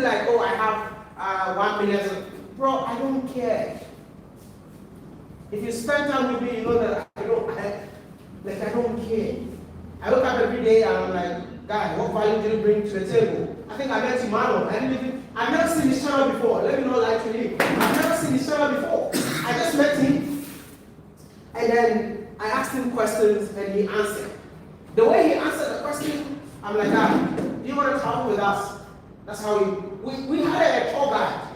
feel like, oh, I have 1 million. Bro, I don't care. If you spend time with me, you know that I don't care. I wake up every day and I'm like, God, what value did you bring to the table? I think I met Emmanuel. I've never seen his channel before. Let me not lie to you. I've never seen his channel before. I just met him, and then I asked him questions, and he answered. The way he answered the question, I'm like, God, do you want to travel with us? That's how we had a tour guide.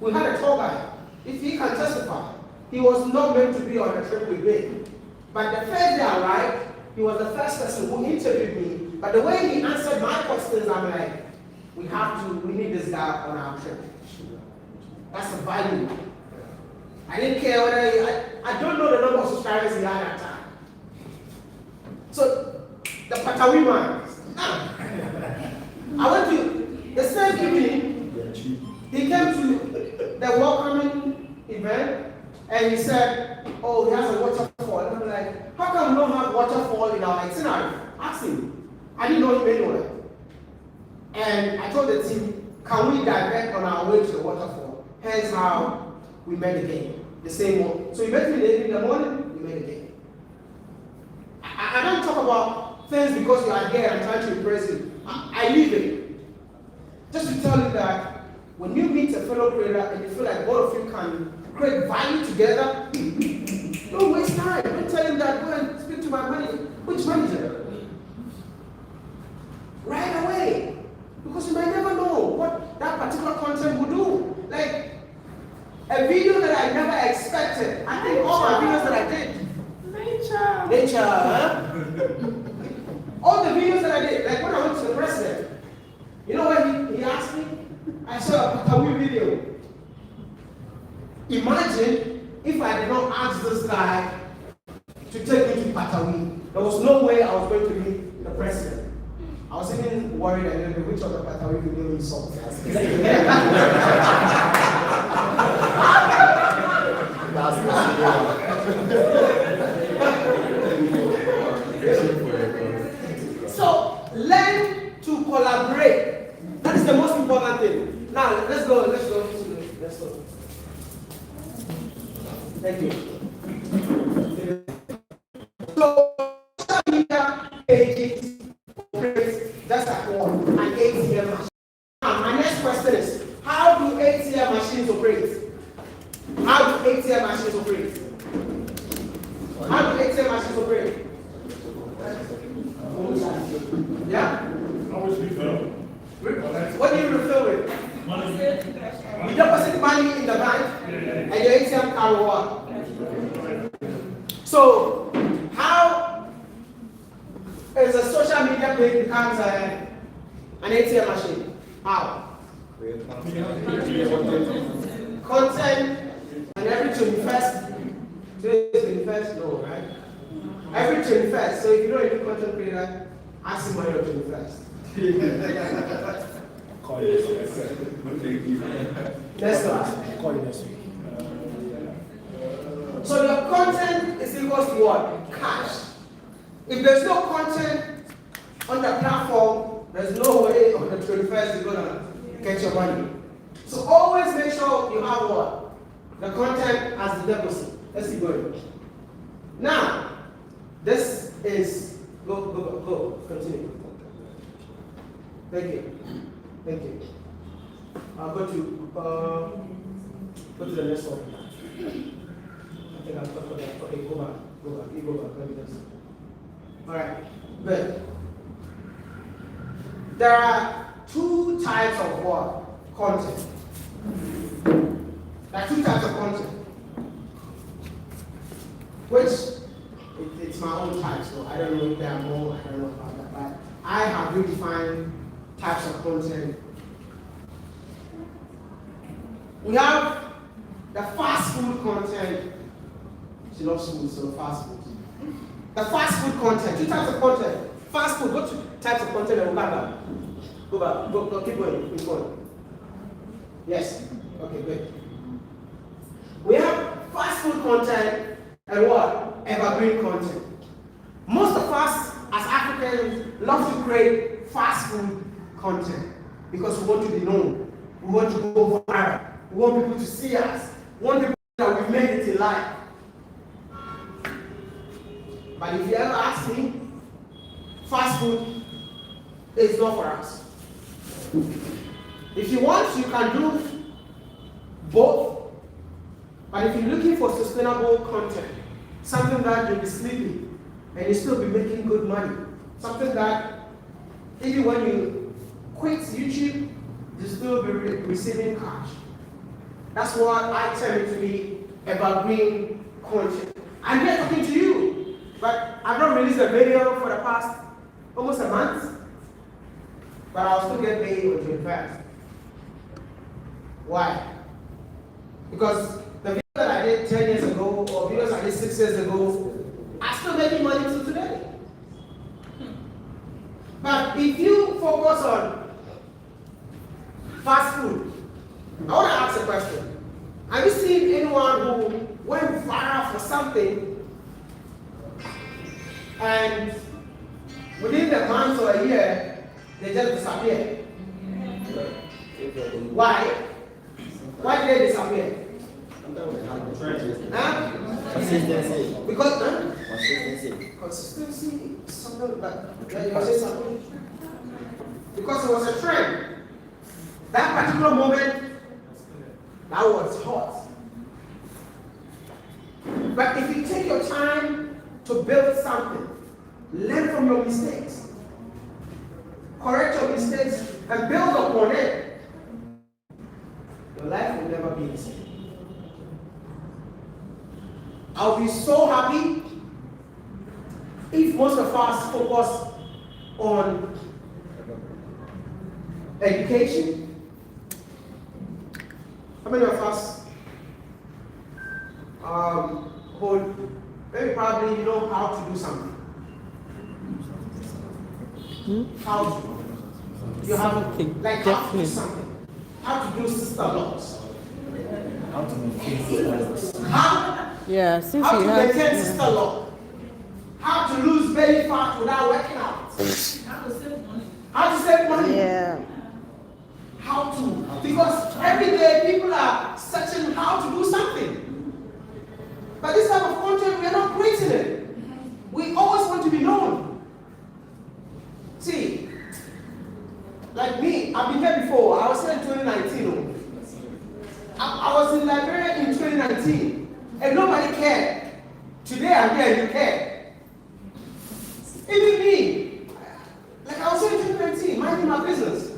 We had a tour guide. If he can testify, he was not meant to be on a trip with me. But the first day I arrived, he was the first person who interviewed me. But the way he answered my questions, I'm like, we need this guy on our trip. That's the value. I didn't care whether I don't know the number of subscribers he had at that time. So the Patawi man, I went to the same evening, he came to the welcoming event and he said, oh, he has a waterfall. And I'm like, how come we don't have waterfall in our itinerary? Ask him. I didn't know him anywhere. And I told the team, can we divert on our way to the waterfall? Here's how we met again. The same one. So he met me in the morning, we met again. I don't talk about things because you are here and trying to impress you. I live it. Just to tell you that when you meet a fellow creator and you feel like both of you can create value together, don't waste time. Don't tell him that, go and speak to my manager. Which manager? Right away. Because you might never know what that particular content will do. Like a video that I never expected. I think all my videos that I did. Nature, huh? All the videos that I did, like when I went to the president, you know what he asked me? I saw a Patawi video. Imagine if I did not ask this guy to take me to Patawi. There was no way I was going to meet the president. I was even worried a little bit which of the Patawi video he saw. So learn to collaborate. That is the most important thing. Now let's go. Thank you. So social media pages just like an ATM machine. My next question is, how do ATM machines operate? How do ATM machines operate? How do ATM machines operate? Yeah? Always refill. What do you refill with? Money. You deposit money in the bank and your ATM card will work. So, how is a social media page becomes an ATM machine? How? Content and every 21st. Today is 21st? No, right? Every 21st. So if you know any content creator, ask him on your 21st. Next class. So your content is equal to what? Cash. If there's no content on the platform, there's no way on the 21st you're gonna get your money. So always make sure you have what? The content as the deposit. Let's keep going. Now, this is go. Continue. Thank you. I'll go to the next one. I think I'll talk about that. Okay, go back. Let me just. All right, good. There are two types of what? Content. There are two types of content. Which, it's my own type, so I don't know if there are more, I don't know about that. But I have redefined types of content. We have the fast food content. She loves food, so fast food. The fast food content, two types of content. Fast food, what types of content and we'll come back. Go, keep going. Yes, okay, good. We have fast food content and what? Evergreen content. Most of us as Africans love to create fast food content. because we want to be known. We want to go viral. We want people to see us. We want people that we made it in life. But if you ever ask me, fast food is not for us. If you want, you can do both. But if you're looking for sustainable content, something that you'll be sleeping and you still be making good money, something that even when you quit YouTube, you still be receiving cash. That's what I term it to be evergreen content. I'm here talking to you, but I've not released a video for the past almost a month, but I'll still get paid on 21st. Why? Because the videos that I did 10 years ago, or videos I did 6 years ago, are still making money till today. But if you focus on fast food, I want to ask a question. Have you seen anyone who went viral for something and within a month or a year, they just disappear? Why? Why did they disappear? Huh? Consistency. Because Consistency. consistency, something like you say something. Because it was a trend. That particular moment, that was hot. But if you take your time to build something, learn from your mistakes, correct your mistakes, and build upon it, your life will never be the same. I'll be so happy if most of us focus on education. How many of us would maybe probably you know how to do something? How to? You have like how to do something. How to do sister laws. How to maintain How? Yeah, since How you to have maintain sister law. How to lose belly fat without working out. How to save money. yeah. How to? Because every day people are searching how to do something. But this type of content, we are not creating it. We always want to be known. See, like me, I've been here before. I was here in 2019. I was in Liberia in 2019, and nobody cared. Today I'm here and you care. Even me, like I was here in 2019, minding my business.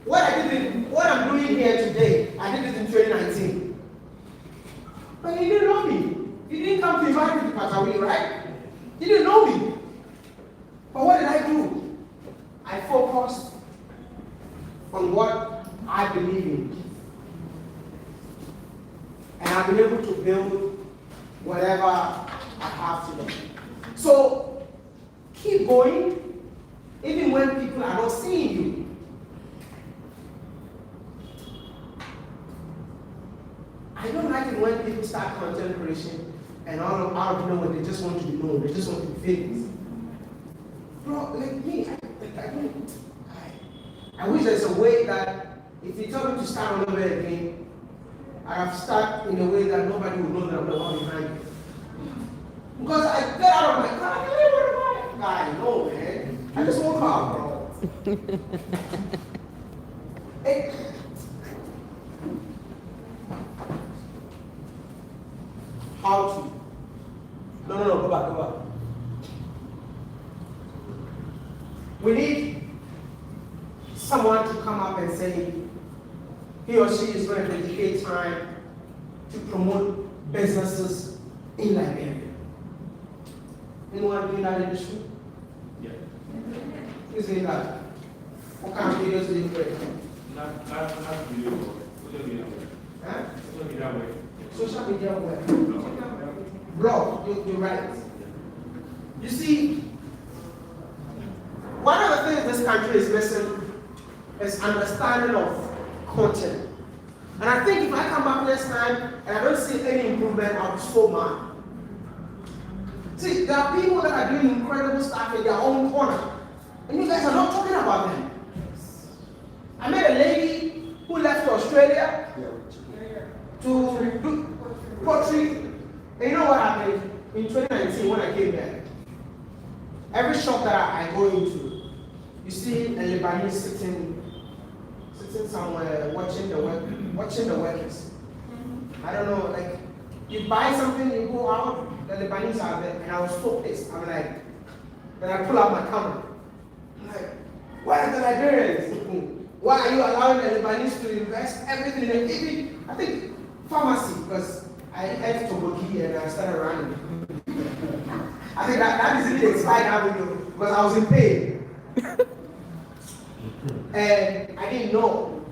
What I'm doing here today, I did it in 2019. But you didn't know me. You didn't come to invite me to Patawi, right? You didn't know me. But what did I do? I focused on what I believe in. And I've been able to build whatever I have today. So keep going, even when people are not seeing you. I don't like it when people start content creation and out of nowhere they just want to be known, they just want to be famous. Bro, like me, I wish there's a way that if you tell me to start all over again, I have started in a way that nobody will know that I'm the one behind it. Because I get out of my car, I can't what am I? No, man. I just woke up, bro. Hey. How to? No, go back. We need someone to come up and say he or she is going to dedicate time to promote businesses in Liberia. Anyone doing that industry? Yeah. Who's doing that? What kind of videos do you create? Not video work. Social media work. Huh? Social media work. Social media work. Blog, you're right. You see, one of the things this country is missing is understanding of content. And I think if I come back next time and I don't see any improvement, I'll be so mad. See, there are people that are doing incredible stuff in their own corner, and you guys are not talking about them. I met a lady who left Australia to do pottery. And you know what happened? In 2019, when I came back, every shop that I go into, you see a Lebanese sitting somewhere watching the workers. I don't know, like you buy something, you go out, the Lebanese are there, and I was so pissed. I'm like, then I pull out my camera. I'm like, why are the Liberians? Why are you allowing the Lebanese to invest everything in it? Even, I think, pharmacy, because I had Toboki and I started running. I think that is really exciting avenue because I was in pain. And I didn't know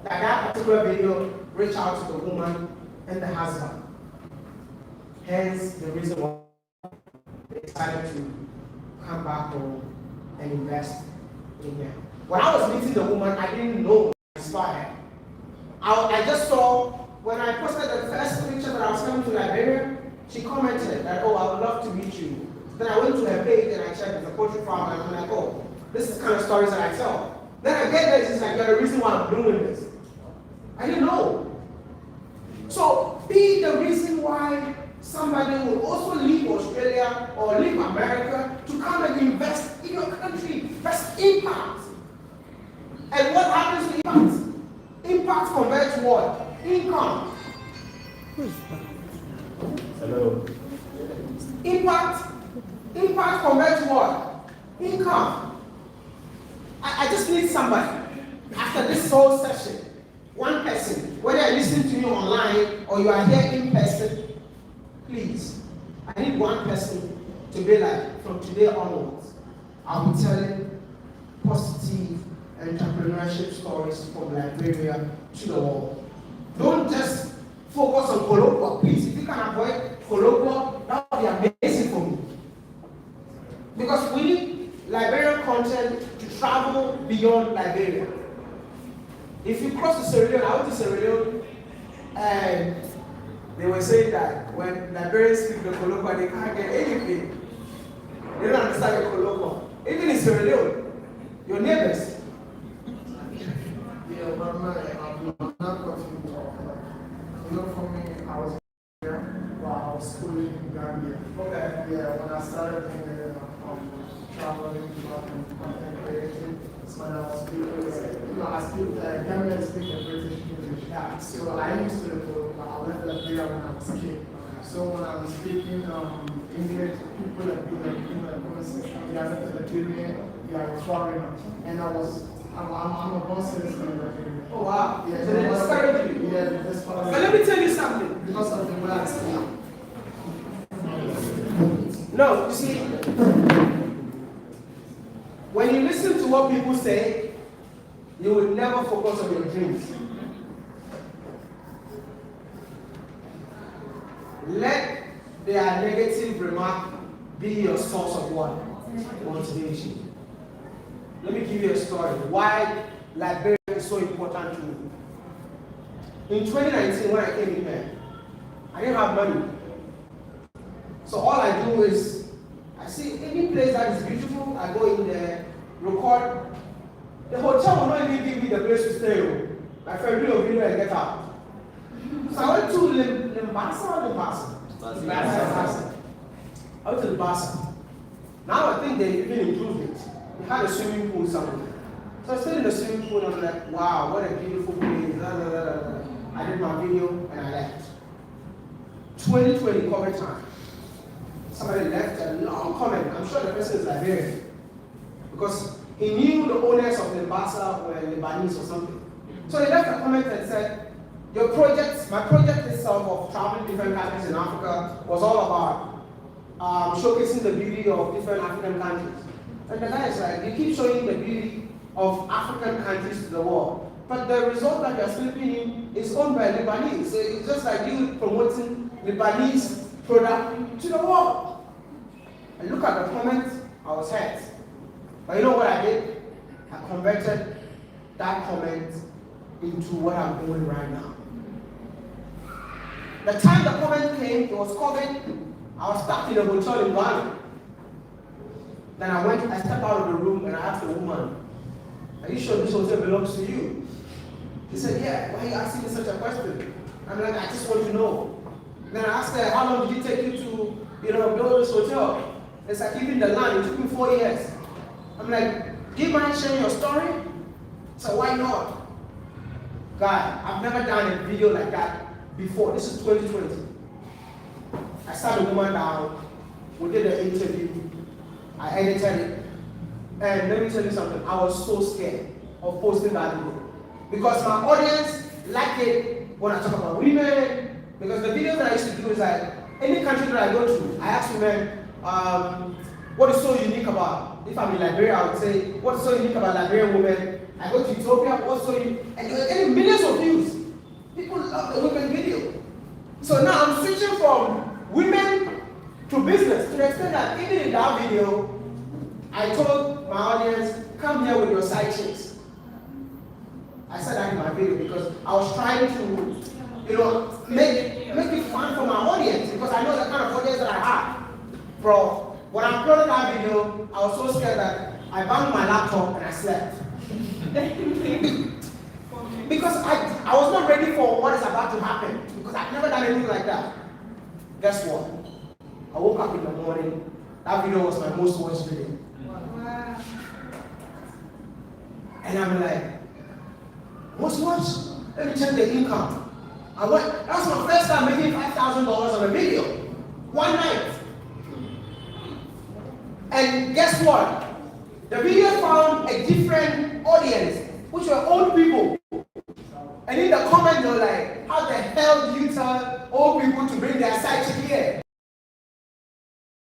that particular video reached out to the woman and the husband. Hence the reason why they decided to come back home and invest in them. When I was meeting the woman, I didn't know I saw her. I just saw, when I posted the first picture that I was coming to Liberia, she commented that, oh, I would love to meet you. Then I went to her page and I checked, it's a poetry farm, and I'm like, oh, this is the kind of stories that I tell. Then I get there, it's like, you're the reason why I'm doing this. I didn't know. So be the reason why somebody will also leave Australia or leave America to come and invest in your country. That's impact. And what happens to impact? Impact compared to what? Income. Hello. Impact compared to what? Income. I just need somebody after this whole session, one person, whether you listen to me online or you are here in person, please, I need one person to be like, from today onwards, I'll be telling positive entrepreneurship stories from Liberia to the world. Don't just focus on colloquial, please. If you can avoid colloquial, that would be amazing for me. Because we need Liberian content to travel beyond Liberia. If you cross to Sierra Leone, I went to Sierra Leone, and they were saying that when Liberians speak the colloquial, they can't get anything. They don't understand the colloquial. Even in Sierra Leone, your neighbors. Yeah, but I'm not continuing to talk. You know, for me, I was here while I was schooling in Gambia. Okay. Yeah, when I started in traveling, content creating, it's when I was speaking, I speak, Gambia speaking British English. Yeah. So I used to, I left Liberia when I was a kid. So when I was speaking English, people that do the they are not Liberian, they are foreigner. And I'm a born citizen in Liberia. Oh wow. Yeah, So they discourage you. Yeah, that's what But let me tell you something. because of the way I speak. No, you see, when you listen to what people say, you will never focus on your dreams. Let their negative remark be your source of what? Motivation. Let me give you a story. Why Liberia is so important to me. In 2019, when I came in here, I didn't have money. So all I do is, I see any place that is beautiful, I go in there, record. The hotel will not even give me the place to stay. My friend do a video and get out. So I went to Limbasa. I went to Limbasa. Now I think they even improved it. They had a swimming pool somewhere. So I stayed in the swimming pool and I'm like, wow, what a beautiful place. Blah, blah, blah, blah. I did my video and I left. 2020 COVID time. Somebody left a long comment. I'm sure the person is Liberian. Because he knew the owners of Limbasa were Lebanese or something. So he left a comment and said, your project, my project itself of traveling different countries in Africa was all about showcasing the beauty of different African countries. And the guy is like, you keep showing the beauty of African countries to the world, but the result that you're sleeping in is owned by Lebanese. So it's just like you promoting Lebanese product to the world. And look at the comments, I was hurt. But you know what I did? I converted that comment into what I'm doing right now. The time the comment came, it was COVID. I was stuck in a hotel in Ghana. Then I stepped out of the room and I asked the woman, are you sure this hotel belongs to you? He said, yeah. Why are you asking me such a question? I'm like, I just want to know. Then I asked her, how long did it take you to, build this hotel? It's like even the land, it took me 4 years. I'm like, do you mind sharing your story? So why not? God, I've never done a video like that before. This is 2020. I sat the woman down, we did an interview, I edited it, and let me tell you something, I was so scared of posting that video. Because my audience like it when I talk about women, because the videos that I used to do is like, any country that I go to, I ask women, what is so unique about, if I'm in Liberia, I would say, what's so unique about Liberian women? I go to Ethiopia, what's so unique? And there are getting millions of views. People love the women video. So now I'm switching from women to business, to the extent that even in that video, I told my audience, come here with your side chicks. I said that in my video because I was trying to, make it fun for my audience because I know the kind of audience that I have. Bro, when I uploaded that video, I was so scared that I banged my laptop and I slept. Because I was not ready for what is about to happen because I've never done anything like that. Guess what? I woke up in the morning, that video was my most watched video. Wow. And I'm like, most watched? Let me check the income. That was my first time making $5,000 on a video. One night. And guess what? The video found a different audience, which were old people. And in the comments, they were like, how the hell do you tell old people to bring their side chick here?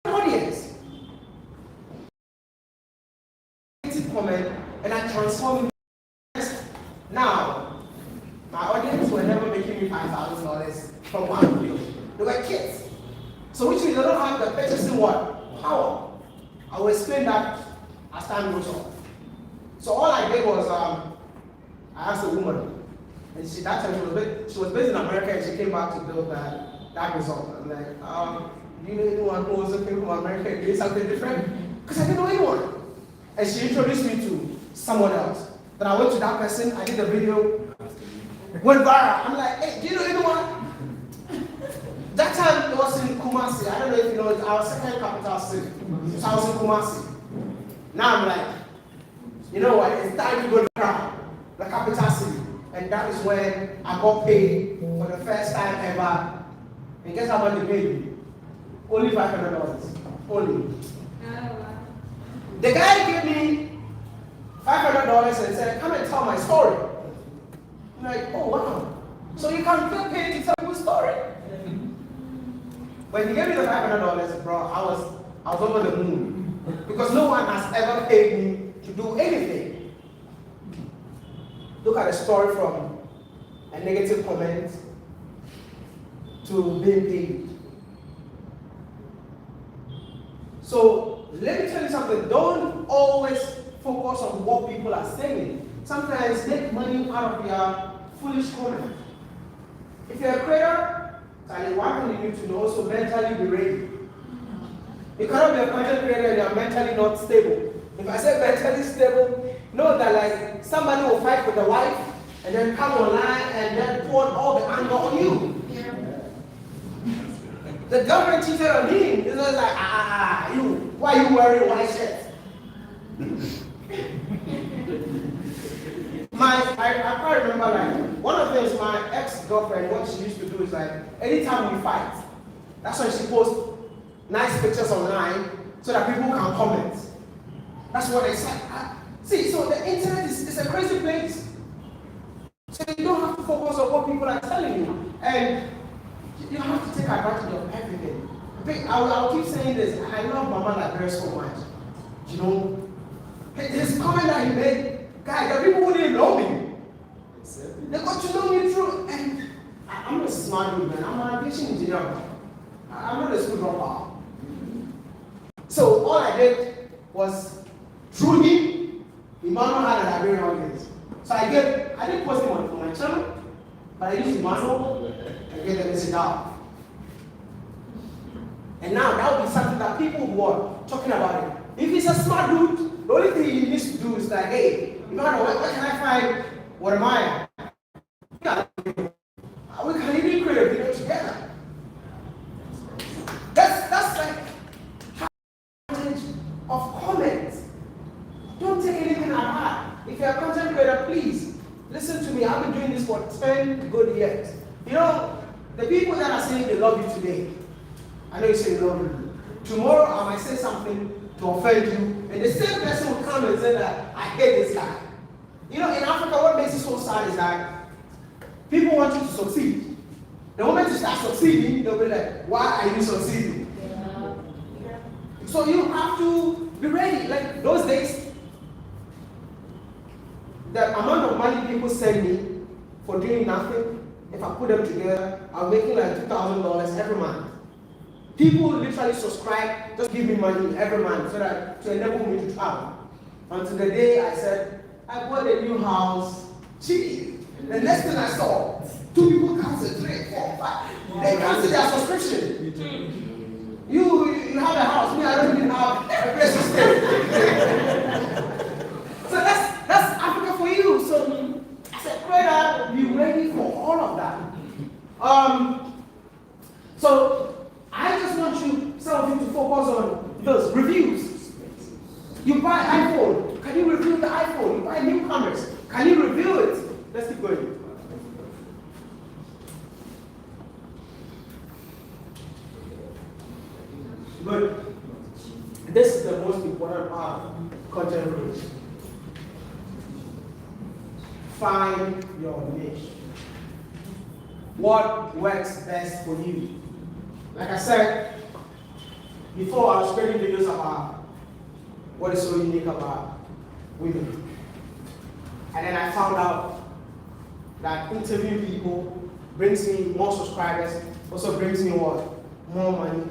Audience. Comment, and I transformed it. Now, my audience were never making me $5,000 from one video. They were kids. So which means they don't have the purchasing what? Power. I will explain that as time goes on. So all I did was I asked a woman, and that time she was based in America and she came back to build that result. I'm like, do you know anyone who also came from America and did something different? Because I didn't know anyone. And she introduced me to someone else. Then I went to that person, I did the video, went viral. I'm like, hey, do you know anyone? That time it was in Kumasi. I don't know if you know, it's our second capital city. So I was in Kumasi. Now I'm like, you know what, it's time to go to the capital city. And that is when I got paid for the first time ever. And guess how much they paid me? Only $500. Only. The guy gave me $500 and said, come and tell my story. I'm like, oh wow. So you can get paid to tell your story? When he gave me the $500, bro, I was over the moon. Because no one has ever paid me to do anything. Look at the story from a negative comment to being paid. So let me tell you something. Don't always focus on what people are saying. Sometimes make money out of your foolish comment. If you're a creator, one thing you need to know, also mentally be ready. You cannot be a content creator and you're mentally not stable. If I say mentally stable, know that like somebody will fight with the wife and then come online and then pour all the anger on you. Yeah. The government cheated on me. It's just like, you, why are you wearing white shirt? I can't remember, like, one of the things my ex-girlfriend, what she used to do is like, anytime we fight, that's when she posts nice pictures online so that people can comment. That's what I said. See, so the internet is a crazy place. So you don't have to focus on what people are telling you. And you have to take advantage of everything. I'll keep saying this. I love Mama Liberia so much. You know, his comment that he made, guys, the people who didn't know me, they got to know me through. And I'm a smart dude, man. I'm an aviation engineer. I'm not a school dropout. So all I did was, through him, Emmanuel had a Liberian audience. So I didn't post him on my channel, but I used Emmanuel and get the message out. And now that would be something that people who are talking about it. If he's a smart dude, the only thing he needs to do is like, hey, Emmanuel, where can I find what am I? Yeah. We can even create a video together. That's like advantage of comments. Don't take anything at heart. If you're a content creator, please listen to me. I've been doing this for 10 good years. You know, the people that are saying they love you today, I know you say they love you. Tomorrow I might say something to offend you, and the same person will come and say that I hate this guy. You know, in Africa, what makes it so sad is that people want you to succeed. The moment you start succeeding, they'll be like, why are you succeeding? Yeah. So you have to be ready. Like those days, the amount of money people send me for doing nothing, if I put them together, I'm making like $2,000 every month. People literally subscribe, just give me money every month so that to enable me to travel. Until the day I said, I bought a new house, cheap. The next thing I saw, 2 people cancel, 3, 4, 5. They cancel their subscription. You have a house, me, I don't even have a place to stay. So that's Africa for you. So I said, Creator, be ready for all of that. So I just want you, some of you, to focus on those reviews. You buy iPhone, can you review the iPhone? You buy newcomers, can you review it? Let's keep going. Good. This is the most important part of content creation. Find your niche. What works best for you? Like I said, before I was creating videos about what is so unique about women. And then I found out that interviewing people brings me more subscribers, also brings me what? More money,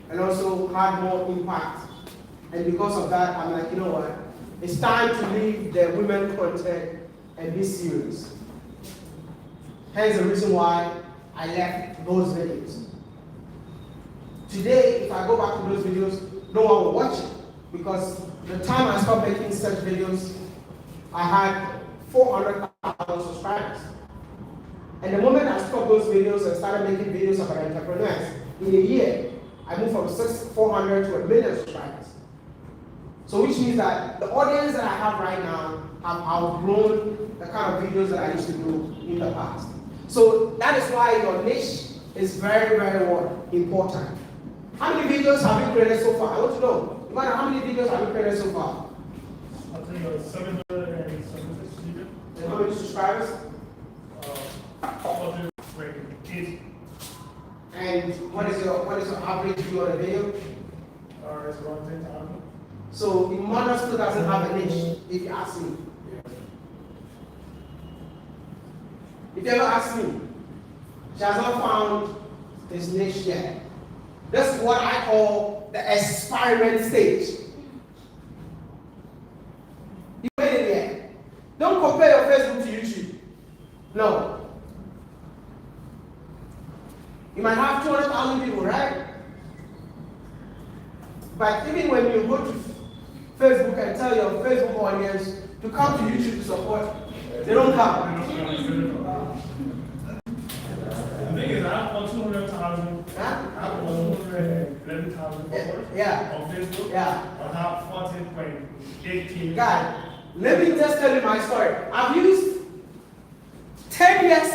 and also had more impact. And because of that, I'm like, you know what? It's time to leave the women content and be serious. Hence the reason why I left those videos. Today, if I go back to those videos, no one will watch it. Because the time I stopped making such videos, I had 400,000 subscribers. And the moment I stopped those videos and started making videos about entrepreneurs, in a year, I moved from 400 to 1 million subscribers. So which means that the audience that I have right now have outgrown the kind of videos that I used to do in the past. So that is why your niche is very, very important. How many videos have you created so far? I want to know. Ivana, how many videos have you created so far? I think it was 776 videos. And how many subscribers? 428. And what is your average view on a video? It's around 10,000. So Imana still doesn't have a niche, if you ask me. If you ever ask me, she has not found his niche yet. That's what I call the experiment stage. You made it yet. Don't compare your Facebook to YouTube. No. You might have 200,000 people, right? But even when you go to Facebook and tell your Facebook audience to come to YouTube to support, they don't come. The thing is, I have about 200,000. Huh? I have about 211,000 followers Yeah. on Facebook. Yeah. I have 14.8K. God, let me just tell you my story. I've used 10 years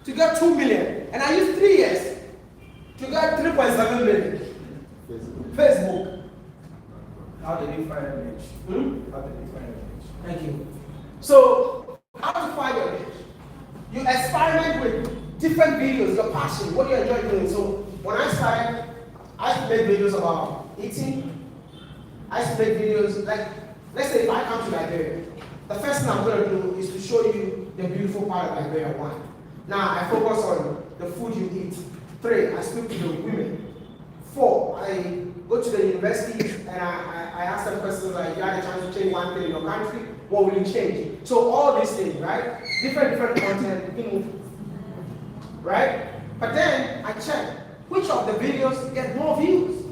to get 2 million, and I used 3 years to get 3.7 million. Facebook. How did you find a niche? How did you find a niche? Thank you. So, how to find your niche? You experiment with different videos, your passion, what you enjoy doing. So, when I started, I used to make videos about eating. I used to make videos like, let's say if I come to Liberia, the first thing I'm going to do is to show you the beautiful part of Liberia. 1. Now, I focus on the food you eat. 3, I speak to the women. 4, I go to the university and I ask them questions like, you had a chance to change one thing in your country, what will you change? So all these things, right? Different content, right? But then I check which of the videos get more views.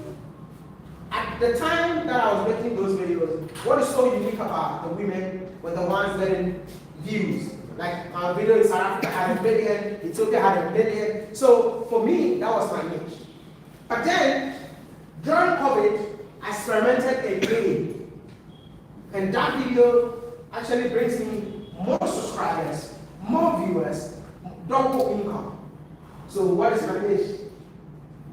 At the time that I was making those videos, what is so unique about the women were the ones getting views. Like our video in South Africa had 1 million, Ethiopia had 1 million. So for me, that was my niche. But then, during COVID, I experimented again. And that video actually brings me more subscribers, more viewers, double income. So what is my niche?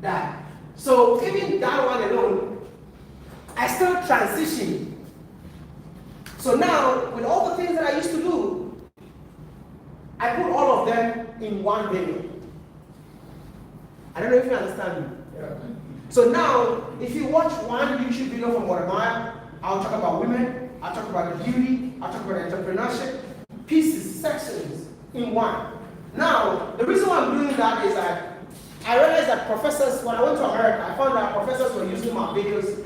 That. So even that one alone, I still transition. So now, with all the things that I used to do, I put all of them in one video. I don't know if you understand me. Yeah. So now, if you watch one YouTube video from Guatemala, I'll talk about women, I'll talk about the beauty, I'll talk about entrepreneurship, pieces, sections in one. Now, the reason why I'm doing that is that I realized that professors, when I went to America, I found that professors were using my videos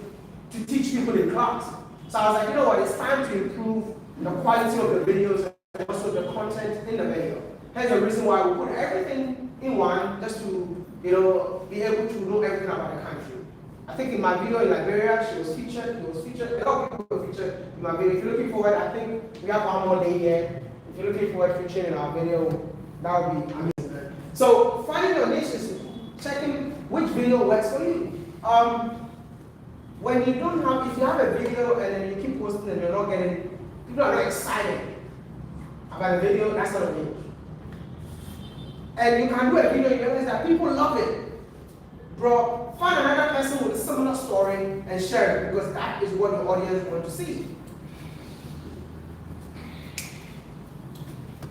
to teach people in class. So I was like, you know what, it's time to improve the quality of the videos and also the content in the video. Hence the reason why we put everything in one, just to, be able to know everything about the country. I think in my video in Liberia, she was featured, a lot of people were featured in my video. If you're looking forward, I think we have one more day here. If you're looking forward to featuring in our video, that would be amazing. So finding your niche is checking which video works for you. When you don't have, if you have a video and then you keep posting and you're not getting, people are not excited about the video, that's not a niche. And you can do a video, you realize that people love it. Bro, find another person with a similar story and share it, because that is what the audience want to see.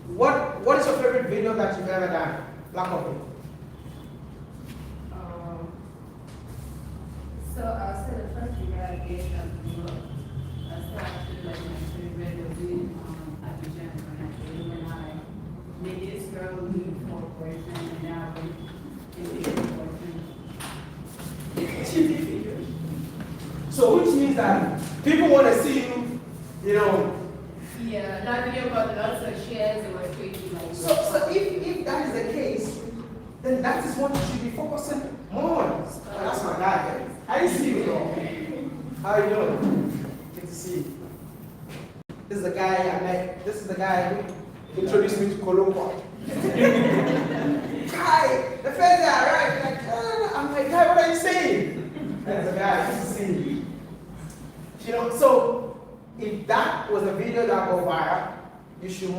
What is your favorite video that you've ever done? Black or white? So I'll say the first video I gave them I started like my favorite was in Abidjan when I made this girl leave for a boyfriend and now I'm in a boyfriend. So which means that people want to see you, Yeah, that video got lots of shares and was crazy like So if that is the case, then that is what you should be focusing more on. Oh, that's my guy. I didn't see you though. How are you doing? Good to see you. This is the guy I met. This is the guy who introduced me to Colombo. Guy, the first day I arrived, I'm like, guy, what are you saying? That's the guy. Good to see you. So if that was a video that go viral, you should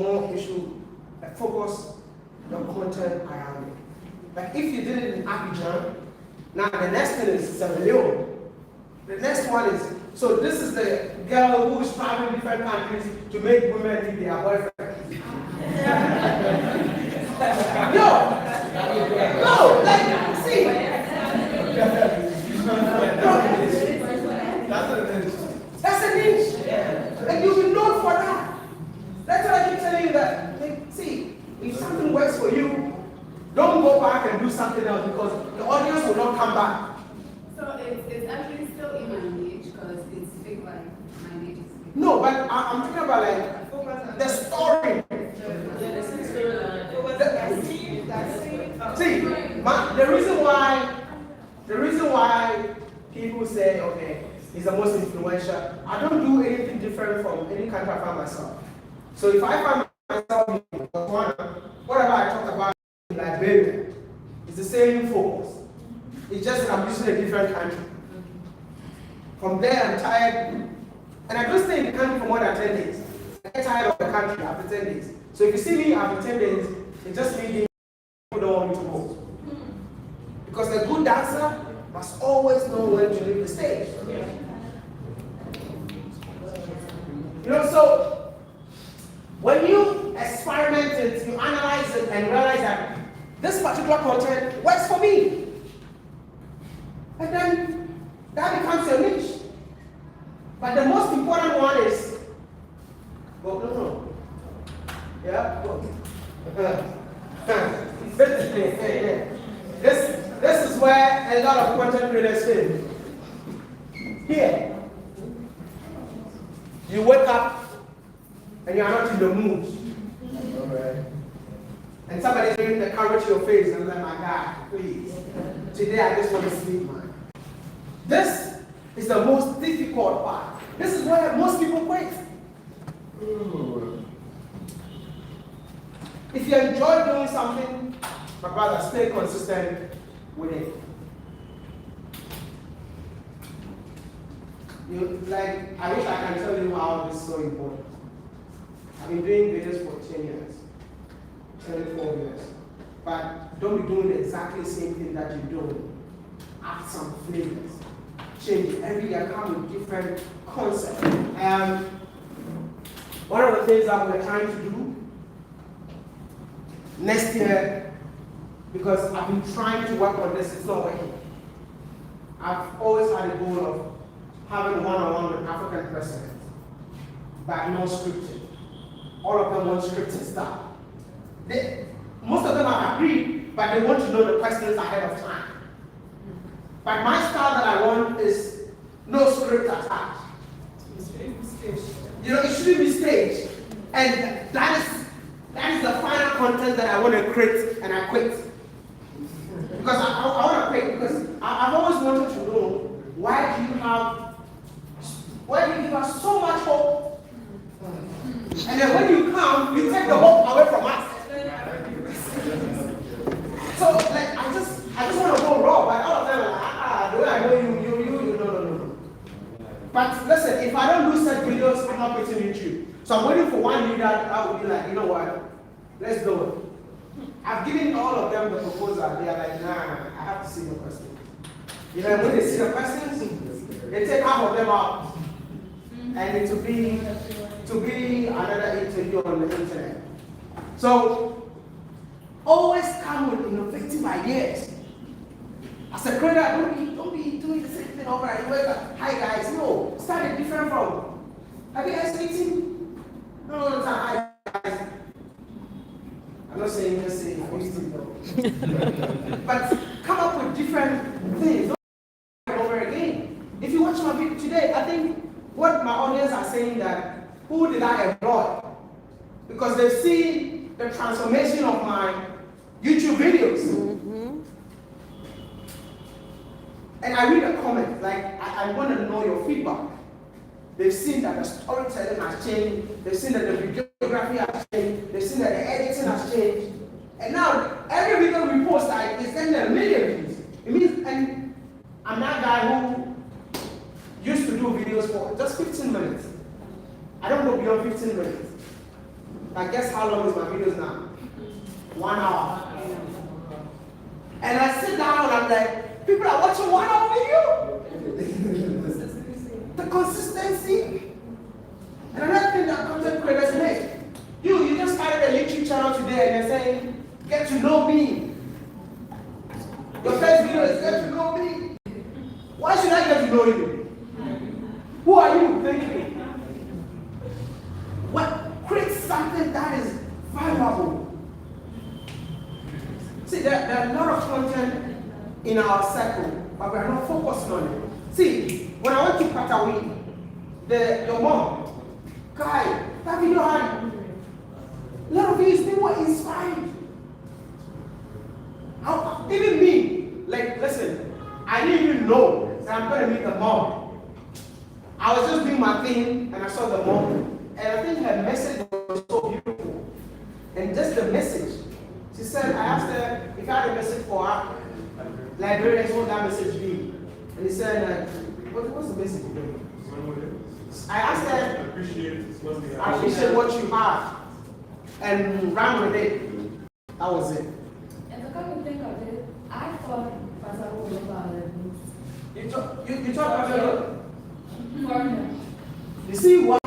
focus your content around it. Like if you did it in Abidjan, now the next thing is Sierra Leone. The next one is, so this is the girl who is traveling different countries to make women leave their boyfriend. No, like, see. That's a niche. And you'll be known for that. That's why I keep telling you that, see, if something works for you, don't go back and do something else because the audience will not come back. So it's actually still in my niche because it's fake like my niche is fake. No, but I'm talking about like the story. See, the reason why people say, okay, he's the most influential, I don't do anything different from any country I find myself. So if I find myself in Botswana, whatever I talk about in Liberia, it's the same focus. It's just that I'm using a different country. From there, I'm tired. And I don't stay in the country for more than 10 days. I get tired of the country after 10 days. So if you see me after 10 days, it just means people don't want me to go. Because a good dancer must always know when to leave the stage. So when you experiment it, you analyze it and realize that this particular content works for me. And then that becomes your niche. But the most important one is, yeah, this is where a lot of content creators fail. Here, you wake up and you are not in the mood. Alright. And somebody's bringing the camera to your face and I'm like, my God, please. Today I just want to sleep, man. This is the most difficult part. This is where most people quit. If you enjoy doing something, my brother, stay consistent with it. I wish I can tell you how this is so important. I've been doing videos for 10 years, 24 years. But don't be doing the exactly same thing that you're doing. Add some flavors. Change it. Every year come with different concepts. One of the things that we're trying to do next year, because I've been trying to work on this, it's not working. I've always had a goal of having one-on-one with African presidents, but not scripted. All of them want scripted stuff. Most of them have agreed, but they want to know the questions ahead of time. But my style that I want is no script attached. You know, it shouldn't be staged. And that is the final content that I want to create, and I quit. Because I want to quit, because I've always wanted to know, why do you have so much hope? And then when you come, you take the hope away from us. So, like, I just want to go raw, but all of them are like, the way I know you, no. But listen, if I don't do set videos, I'm not putting YouTube. So I'm waiting for one leader that will be like, you know what, let's do it. I've given all of them the proposal. They are like, nah, I have to see the questions. You know, when they see the questions, they take half of them out. And it to be another interview on the internet. So, always come with innovative ideas. As a creator, don't be doing the same thing over and over. Hi guys, no, start it different from. Have you guys eaten? No, hi guys. I'm not saying just say I used to. But come up with different things. Don't over again. If you watch my video today, I think what my audience are saying that, who did I employ? Because they see the transformation of my YouTube videos. Mm-hmm. And I read a comment, like, I want to know your feedback. They've seen that the storytelling has changed. They've seen that the videography has changed. They've seen that the editing has changed. And now, every video we post, it's getting a million views. It means, and I'm that guy who used to do videos for just 15 minutes. I don't go beyond 15 minutes. I guess how long is my videos now? 1 hour. And I sit down and I'm like, people are watching 1 hour video? The consistency. And another thing that content creators make. You just started a YouTube channel today and you're saying, get to know me. Your first video is get to know me. Why should I get to know you? Who are you thinking? What? Create something that is valuable. See, there are a lot of content in our circle, but we are not focusing on it. See, when I went to Patawi, your mom, Kai, that video had a lot of these people were inspired. Even me, like, listen, I didn't even know that I'm going to meet the mom. I was just doing my thing, and I saw the mom. And I think her message was so beautiful. And just the message. She said, I asked her if I had a message for her, Liberians, what would that message be? And he said, what's the message again? I asked her, I appreciate what you have. And ran with it. That was it. And to come and think of it, I thought Pastor was about it. You talk about it? Foreigner. You see why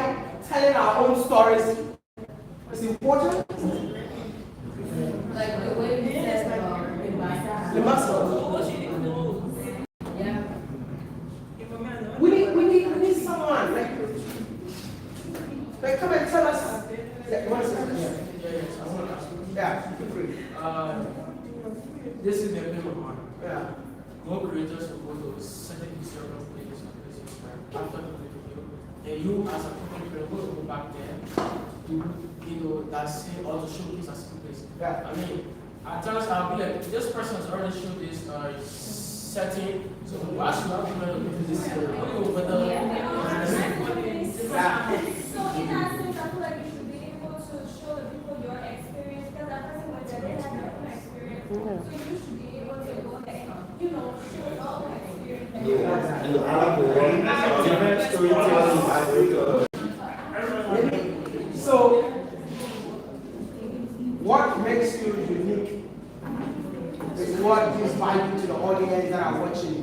telling our own stories is important? Like the way we said The muscle. Yeah. We need someone like come and tell us. Yeah, you want to say something? I want to ask you. Yeah, feel free. This is the name of mine. Yeah. More creators supposed to certain historical places and places after the video. And you as a content creator go back there to that same or to showcase a certain place. Yeah. I mean, at times I'll be like, this person has already showed this setting, so why should I be going to do this? Yeah. Yeah. So in that sense, I feel like And the Arab one, different storytelling by So, what makes you unique is what gives value to the audience that are watching you.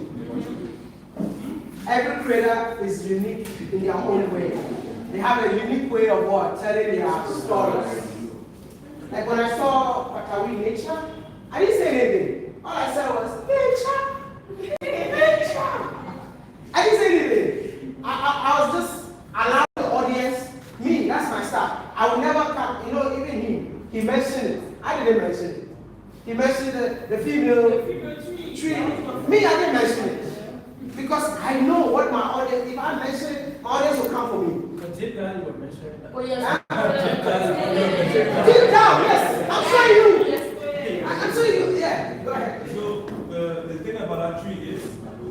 Every creator is unique in their own way. They have a unique way of what? Telling their stories. Like when I saw Patawi nature, I didn't say anything. All I said was, nature, nature. I didn't say anything. I was just allowing the audience, me, that's my style. I would never come, even him, he mentioned it. I didn't mention it. He mentioned the female tree. Me, I didn't mention it. Because I know what my audience, if I mention it, my audience will come for me. But deep down, you were mentioning that. Oh, yes. Deep down, yes. I'm showing you. I'm showing you. Yeah, go ahead. So the thing about that tree is,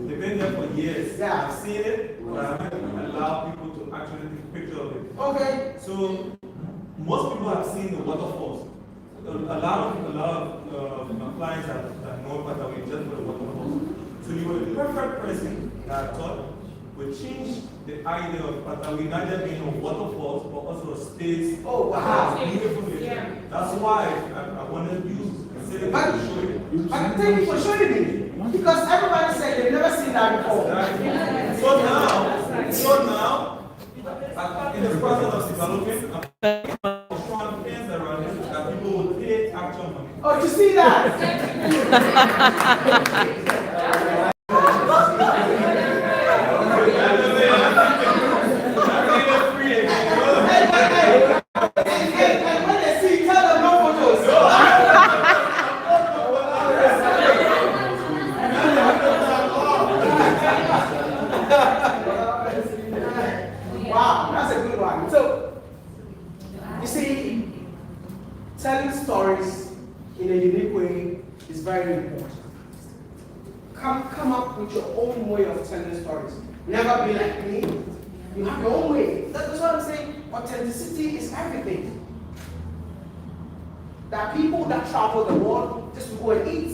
they've been there for years. Yeah. I've seen it, but I haven't allowed people to actually take a picture of it. Okay. So most people have seen the waterfalls. A lot of my clients that know about we just for the waterfalls. So you were the perfect person that I thought would change the idea of Patawi not just being a waterfalls, but also a space. Oh, wow. Beautiful nature. That's why I wanted to use the city to show you. But thank you for showing me. Because everybody said they've never seen that before. So now, in the process of developing, I'm strong fans around it that people will pay actual money. Oh, you see that? And when they see, tell them no photos. Wow, that's a good one. So, you see, telling stories in a unique way is very important. Come up with your own way of telling stories. Never be like me. You have your own way. That's what I'm saying. Authenticity is everything. There are people that travel the world just to go and eat.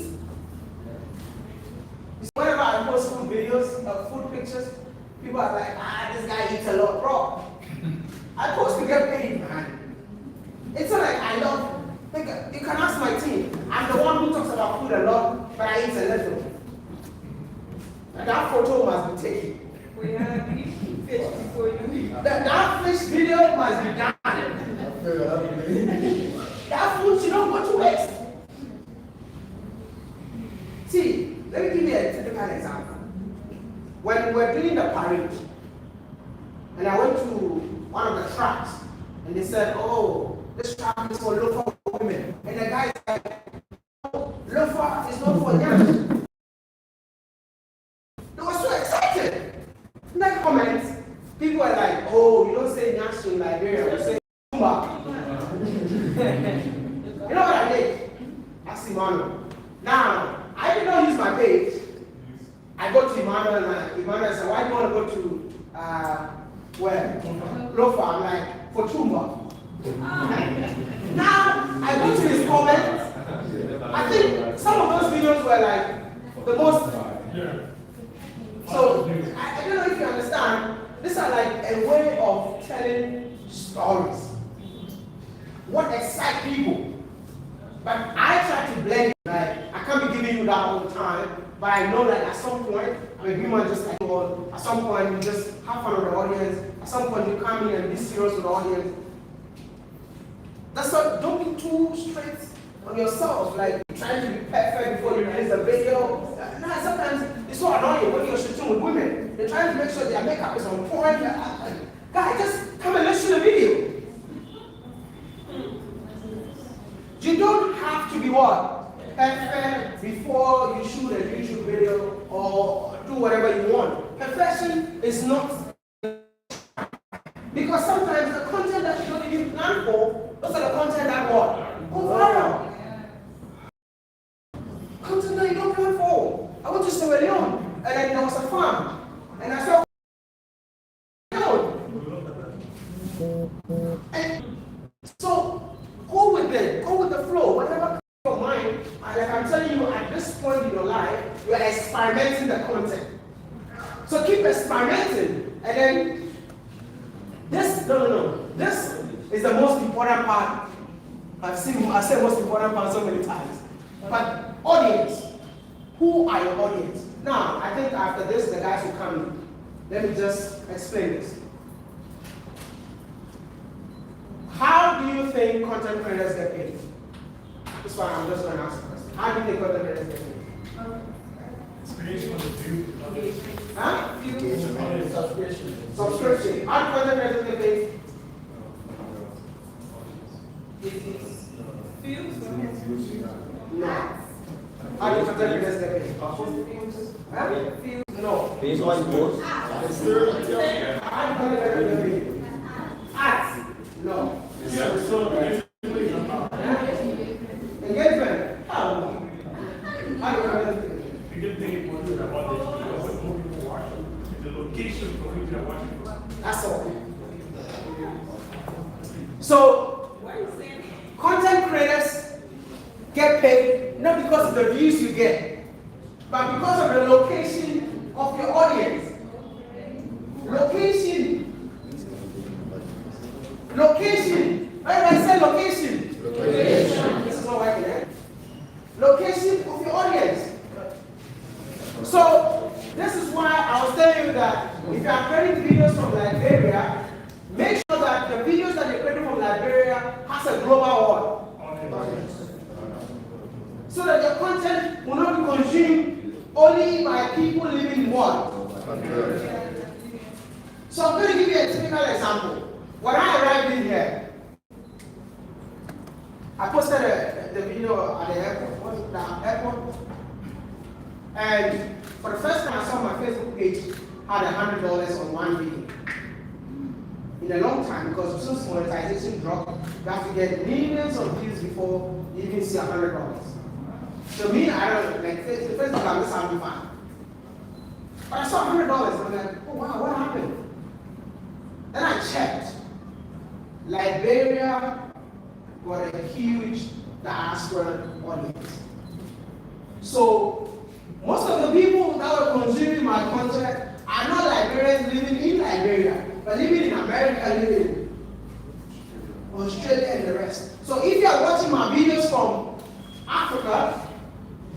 You see, whenever I post food videos, food pictures, people are like, this guy eats a lot, bro. I post to get paid, man. It's not like I love. Like, you can ask my team. I'm the one who talks about food a lot, but I eat a little. And that photo must be taken. We have fish before you. That fish video must be done. That food should not go to waste. See, let me give you a typical example. When we were doing the parade, and I went to one of the tracks, and they said, oh, this track is for local women. And the guy said, oh, local is not for young. They were so excited. In that comment, people were like, oh, you don't say Nyash in Liberia, you say Tumba. You know what I did? Ask Emmanuel. Now, I did not use my page. I go to Emmanuel and Emmanuel said, why do you want to go to where? Lofa. I'm like, for Tumba. Now, I go to his comments. I think some of those videos were like the most. So, I don't know if you understand. These are like a way of telling stories. What excites people. But I try to blend it. Like, I can't be giving you that all the time. But I know that at some point, I'm a human just like you all. At some point, you just have fun with the audience. At some point, you come in and be serious with the audience. That's not, don't be too straight on yourself. Like, trying to be perfect before you release a video. Nah, sometimes it's so annoying when you're shooting with women. They're trying to make sure their makeup is on point. Guys, just come and let's shoot a video. You don't have to be what? Perfect before you shoot a YouTube video or do whatever you want. Perfection is not. Because sometimes the content that you don't even plan for, those are the content that what? Go viral. Content that you don't plan for. I went to Sierra Leone, and then there was a farm, and I saw and so go with it, go with the flow, whatever comes to your mind. Like I'm telling you, at this this point in your life, you are experimenting the content. So keep experimenting, and then this this is the most important part. I said most important part so many times. But audience, who are your audience? Now, I think after this, the guys will come in. Let me just explain this. How do you think content creators get paid? This one I'm just going to ask the question. How do you think content creators get paid? Huh? Subscription. How do content creators get paid? No. How do content creators get paid? Huh? No. Based on post. How do content creators get paid? Ads. No. Engagement. How do content creators get paid? You can think it more about what more people watch, the location for which they're watching. That's all. So, content creators get paid not because of the views you get, but because of the location of your audience. Location. When I say location. This is not working, eh? Location of your audience. So, this is why I was telling you that if you are creating videos from Liberia, make sure that the videos that you're creating from Liberia has a global audience. So that your content will not be consumed only by people living in what? So I'm going to give you a typical example. When I arrived in here, I posted the video at the airport. What's it, the airport? And for the first time I saw my Facebook page had $100 on one video. In a long time, because since monetization dropped, you have to get millions of views before you even see $100. So me, I don't like the first time I'm just having fun. But I saw $100 and I'm like, oh wow, what happened? Then I checked. Liberia got a huge diaspora audience. So most of the people that were consuming my content are not Liberians living in Liberia, but living in America, living in Australia and the rest. So if you are watching my videos from Africa,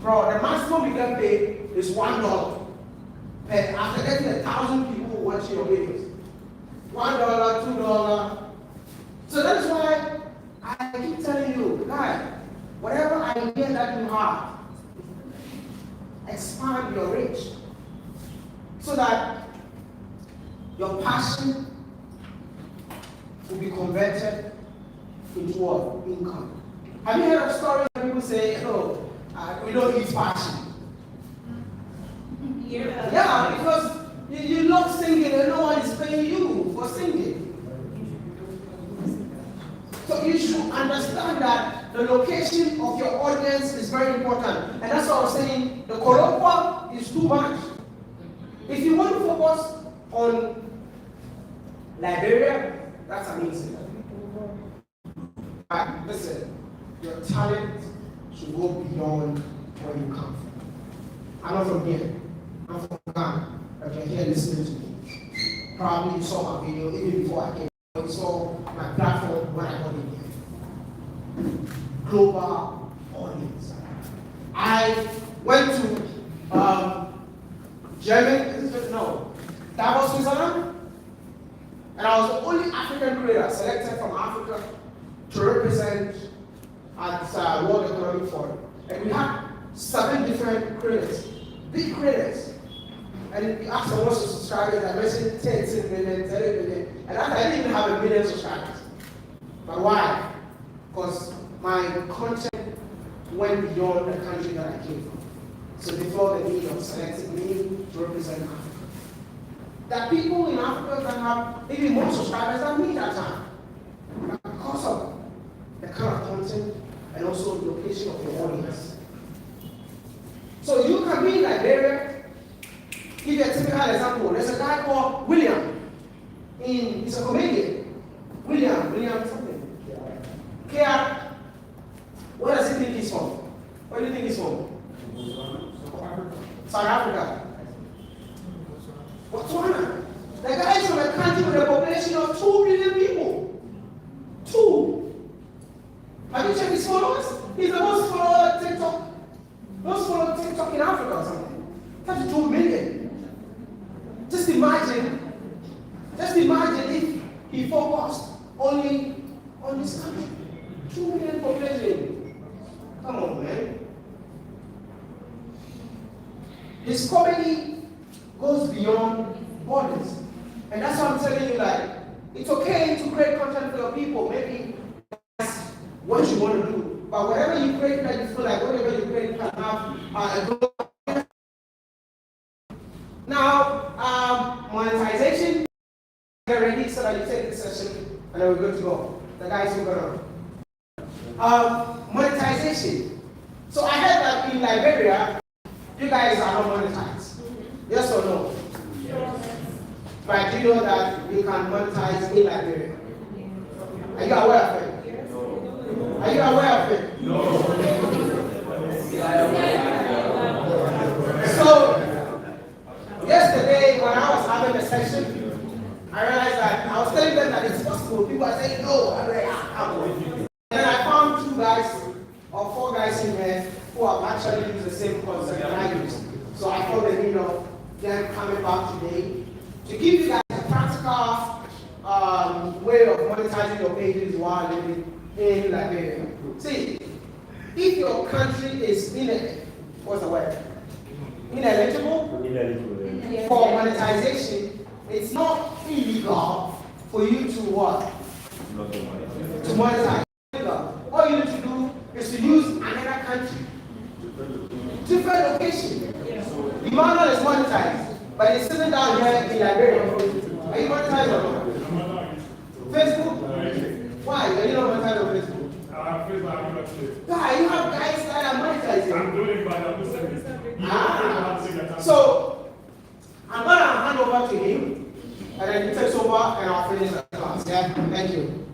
bro, the maximum you can pay is $1. And after getting 1,000 people watching your videos, $1, $2. So that's why I keep telling you, guys, whatever idea that you have, expand your reach so that your passion will be converted into what? Income. Have you heard of stories where people say, oh, we don't eat passion? Yeah, because you love singing and no one is paying you for singing. So you should understand that the location of your audience is very important. And that's what I was saying, the Korokwa is too much. If you want to focus on Liberia, that's amazing. But listen, your talent should go beyond where you come from. I'm not from here. I'm from Ghana. But you're here listening to me. Probably you saw my video even before I came. You saw my platform when I got in here. Global audience. I went to Germany, Davos, Switzerland, and I was the only African creator selected from Africa to represent at World Economic Forum. And we had 7 different creators, big creators. And we asked them what's the subscribers, I mentioned 10 million, 30 million, and I didn't even have 1 million subscribers. But why? Because my content went beyond the country that I came from. So they felt the need of selecting me to represent Africa. There are people in Africa that have even more subscribers than me that time. But because of the kind of content and also the location of your audience. So you can be in Liberia. Give you a typical example. There's a guy called William. He's a comedian. William something. Kia. Where does he think he's from? Where do you think he's from? South Africa. Botswana. The guy is from a country with a population of 2 billion people. 2. Have you checked his followers? He's the most followed TikTok. Most followed TikTok in Africa or something. 32 million. Just imagine if he focused only on this country. 2 million population. Come on, man. His comedy goes beyond borders. And that's why I'm telling you, like, it's okay to create content for your people. Maybe that's what you want to do. But whatever you create that you feel like whatever you create can have a global. Now, monetization. Get ready so that you take this session and then we're good to go. The guys who are gonna. Monetization. So I heard that in Liberia, you guys are not monetized. Yes or no? But do you know that you can monetize in Liberia? Are you aware of it? Are you aware of it? No. So, yesterday when I was having a session, I realized that I was telling them that it's possible. People are saying, no, I can't. And I found 2 guys or 4 guys in there who have actually used the same concept that I used. So I felt the need of them coming back today to give you guys a practical way of monetizing your pages while living in Liberia. See, if your country is what's the word? Ineligible for monetization, it's not illegal for you to what? To monetize. All you need to do is to use another country. Different location. Emmanuel is monetized, but he's sitting down here in Liberia. Are you monetized or not? Facebook? Why? Are you not monetized on Facebook? Facebook, I'm not sure. Yeah, you have guys that are monetizing. I'm doing it, but I'm not saying. So, I'm going to hand over to him, and then he takes over, and I'll finish the class. Yeah? Thank you.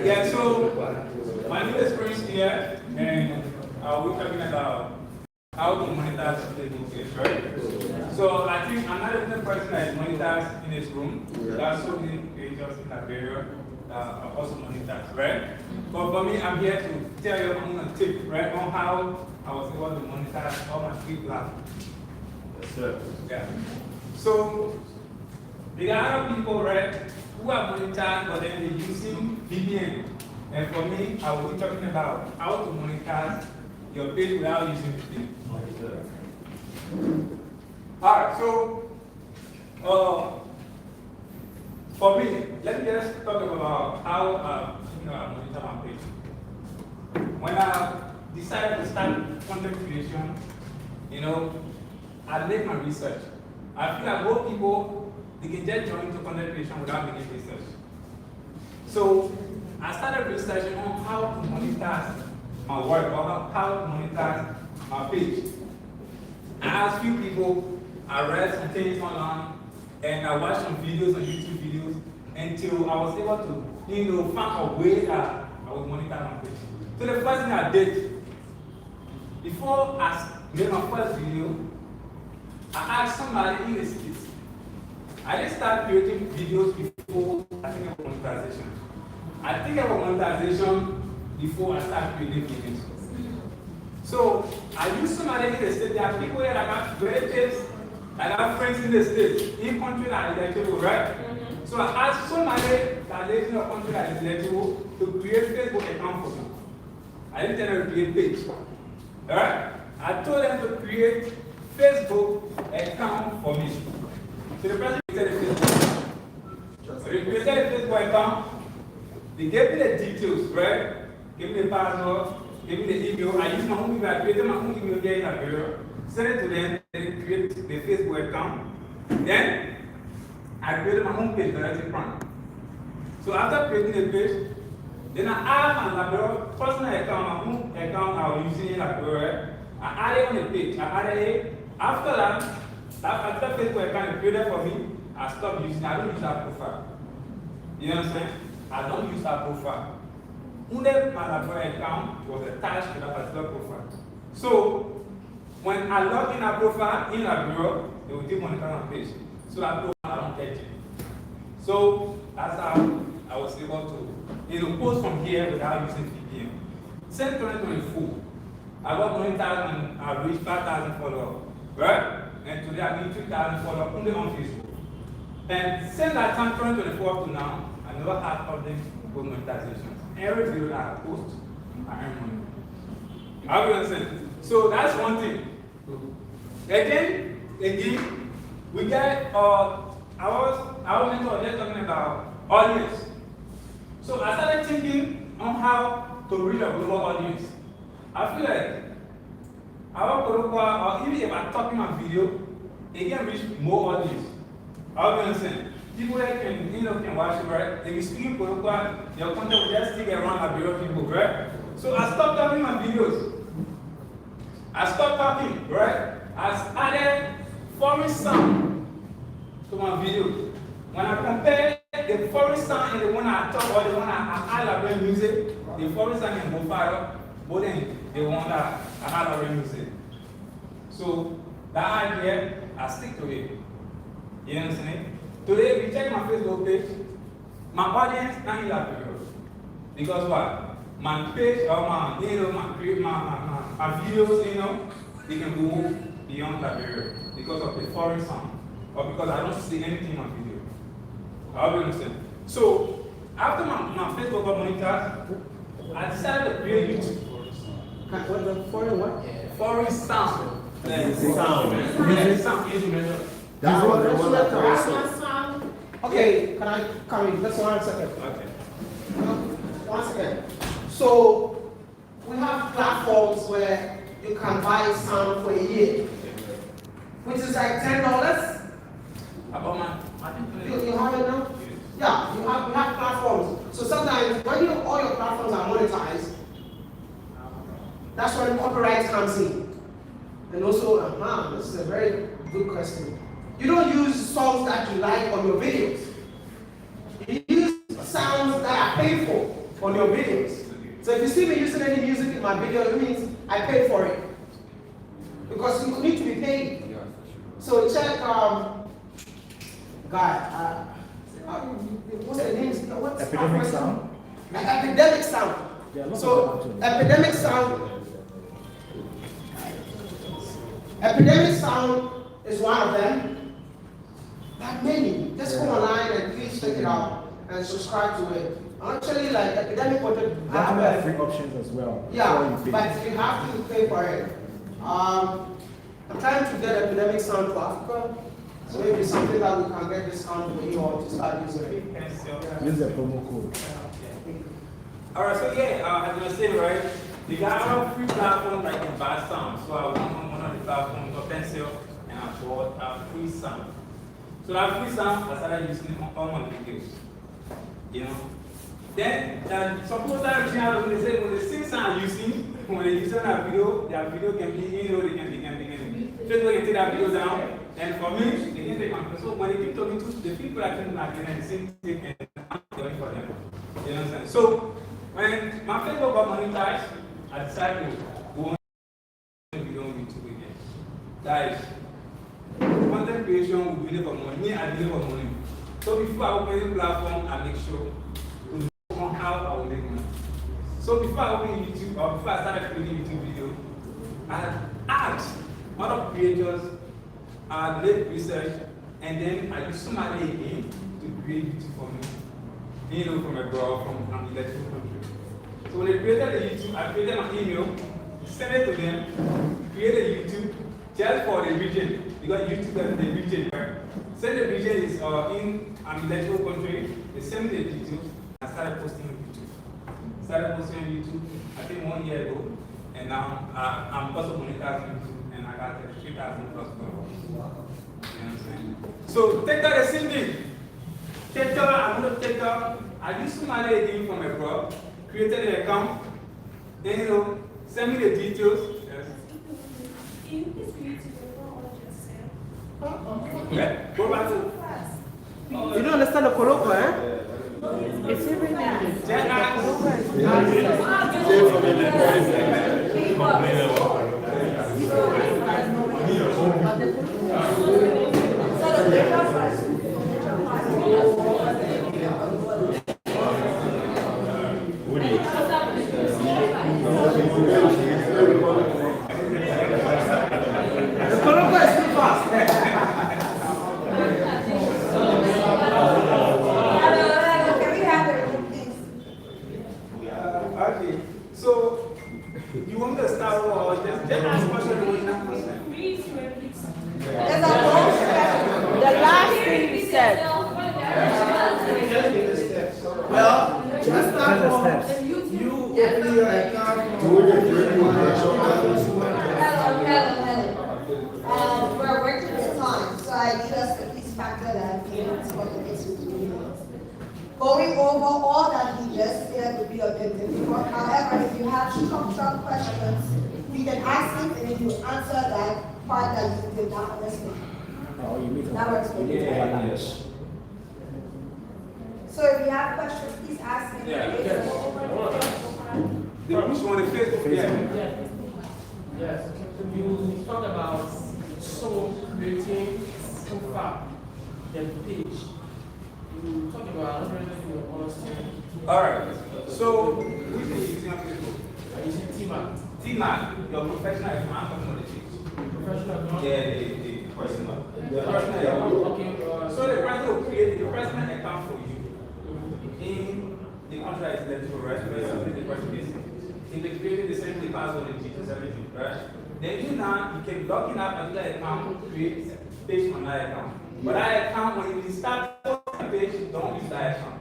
Yeah, so my name is Prince here, and we're talking about how to monetize Facebook page, right? So I think another person that is monetized in this room, there are so many pages in Liberia that are also monetized, right? But for me, I'm here to tell you a tip, right, on how I was able to monetize all my free platforms. Yes, sir. Yeah. So there are other people, right, who are monetized, but then they're using VPN. And for me, I will be talking about how to monetize your page without using VPN. Alright, so for me, let me just talk about how I monitor my page. When I decided to start content creation, I make my research. I feel like most people, they can just join into content creation without making research. So I started researching on how to monetize my work, or how to monetize my page. I asked few people, I read some things online, and I watched some videos on YouTube videos until I was able to, find a way that I would monetize my page. So the first thing I did, before I made my first video, I asked somebody in the streets. I didn't start creating videos before I think about monetization. I think about monetization before I start creating videos. So I use somebody in the state. There are people here that have relatives, that have friends in the state, in country that is electable, right? So I asked somebody that lives in a country that is electable to create Facebook account for me. I didn't tell them to create page. Alright? I told them to create Facebook account for me. So the person created a Facebook account. So they created a Facebook account. They gave me the details, right? Gave me the password, gave me the email. I used my own email. I created my own email there in Liberia. Sent it to them. They created the Facebook account. Then I created my own page directly from. So after creating the page, then I add my Liberia personal account, my own account I was using in Liberia. I added on the page. I added it. After that, after Facebook account created for me, I stopped using. I don't use that profile. You understand? I don't use that profile. Only my Liberia account was attached to that particular profile. So when I log in that profile in Liberia, they will give monitor my page. So that profile I don't get it. So that's how I was able to post from here without using VPN. Since 2024, I got 1,000 and I reached 5,000 followers, right? And today I need 2,000 followers only on Facebook. And since that time, 2024 up to now, I never had public monetization. Every video that I post, I earn money. How do you understand? So that's one thing. Again, we get I was just talking about audience. So I started thinking on how to reach a global audience. I feel like our or even if I'm talking on video, it can reach more audience. How do you understand? People that can watch it, right? They be speaking Quoroqua, their content will just stick around Liberia people, right? So I stopped talking on videos. I stopped talking, right? I added foreign sound to my video. When I compare the foreign sound and the one I talk or the one I add Liberian music, the foreign sound can go far, but then the one that I add Liberian music. So that idea, I stick to it. You understand? Today, if you check my Facebook page, my audience not in Liberia. Because what? My page or my videos, they can go beyond Liberia because of the foreign sound or because I don't see anything in my video. How do you understand? So after my Facebook got monetized, I decided to create YouTube. What the foreign what? Foreign sound. That's what the one that Okay, can I come in? Just 1 second. Okay. 1 second. So we have platforms where you can buy sound for a year, which is like $10. About my You have it now? Yeah, we have platforms. So sometimes when all your platforms are monetized, that's when copyright comes in. And also, this is a very good question. You don't use songs that you like on your videos. You use sounds that are paid for on your videos. So if you see me using any music in my video, it means I paid for it. Because you need to be paid. So check, what's the name? What's Epidemic Sound? Epidemic Sound. Yeah, So Epidemic Sound. Epidemic Sound is one of them. Not many. Just go online and please check it out and subscribe to it. Actually, like Epidemic wanted to have free options as well. Yeah, but you have to pay for it. I'm trying to get Epidemic Sound to Africa. So maybe something that we can get discount for you all to start using it. Use the promo code. Alright, so yeah, as I was saying, right, they got a free platform like in Bad Sound. So I went on one of the platforms, got Pencil, and I bought a free sound. So that free sound, I started using it on all my videos. You know? Then, some people started reaching out when they see sound using, when they use that video, their video can be, they can Facebook can take that video down. And for me, they can take my phone. So when they keep talking to the people that can the same thing, and I'm doing for them. You understand? So when my Facebook got monetized, I decided to go on video on YouTube again. Guys, content creation will be for money. Me, I deliver money. So before I open the platform, I make sure to know how I will make money. So before I open YouTube, or before I started creating YouTube video, I creators, did research, and then I use somebody again to create YouTube for me. From abroad, from an electrical country. So when I created a YouTube, I created an email, sent it to them, created YouTube just for the region, because YouTube is the region, right? So the region is in an electrical country, they sent me the details, and I started posting on YouTube. I think 1 year ago, and now I'm also monetizing YouTube, and I got 3,000 plus followers. You know what I'm saying? So take that as simple. I'm going to take up, I used somebody again from abroad, created an account, then send me the details. Yes. Yeah, go back to. You don't understand the colloquial, eh? It's every language. The colloquial is too fast. Okay, so you want to start or just ask questions when you have questions? The last thing you said. Well, just start from you open your account. We're working this time, so I need us to please factor that in for the next 2 minutes. Going over all that he just said would be a bit difficult. However, if you have structural questions, we can ask him and then you answer that part that you did not understand. That works for you. Yes. So if you have questions, please ask him. Which one is Facebook? Yes. You talk about creating profile, then page. You talk about understanding your understanding. Alright, so which one is using on Facebook? I use T-Mac. T-Mac, your professional account, I'm talking about the page. Professional account? Yeah, the personal. The personal account. Okay. So the person will create the personal account for you in the contract is that you right, the person is in the creating the same password and details, everything, right? Then you can log in up and that account, create page on that account. But that account, when you start the page, don't use that account.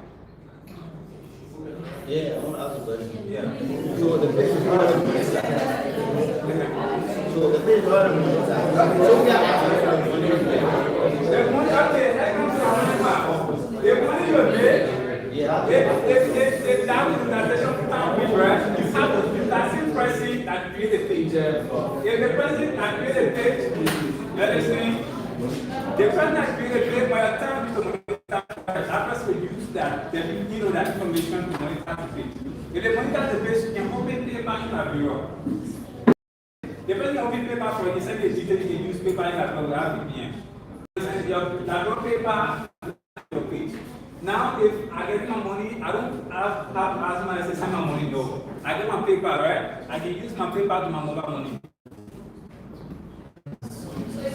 Yeah, I want to ask a question. Yeah. So the page is not a So the page is not a The money, okay, that comes from the money you paid. Yeah. If that was the transaction time, right? You have to be that same person that created the page. If the person that created the page, you understand? The person that created the page, by the time you that person will use that, then that information to monitor the page. If they monitor the page, you can open paper in a bureau. The person that open paper for you, send the detail, you can use paper in a bureau, have VPN. That paper, your page. Now, if I get my money, I don't have as much as send my money, no. I get my paper, right? I can use my paper to my mobile money.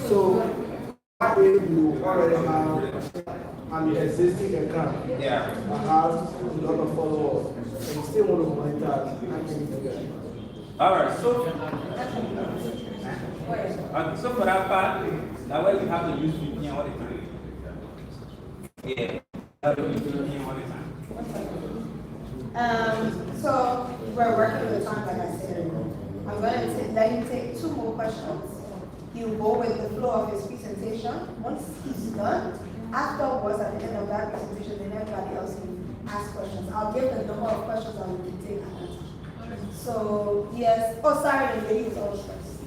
So, if you already have an existing account, Yeah. I have a lot of followers, and you still want to monitor, how can you do that? Alright, so for that part, that way you have to use VPN all the time. Yeah. So we're working with time, like I said. I'm going to let him take 2 more questions. He'll go with the flow of his presentation. Once he's done, afterwards, at the end of that presentation, then everybody else can ask questions. I'll give the number of questions that we can take at that time. So, yes. Oh, sorry, the lady was all stressed.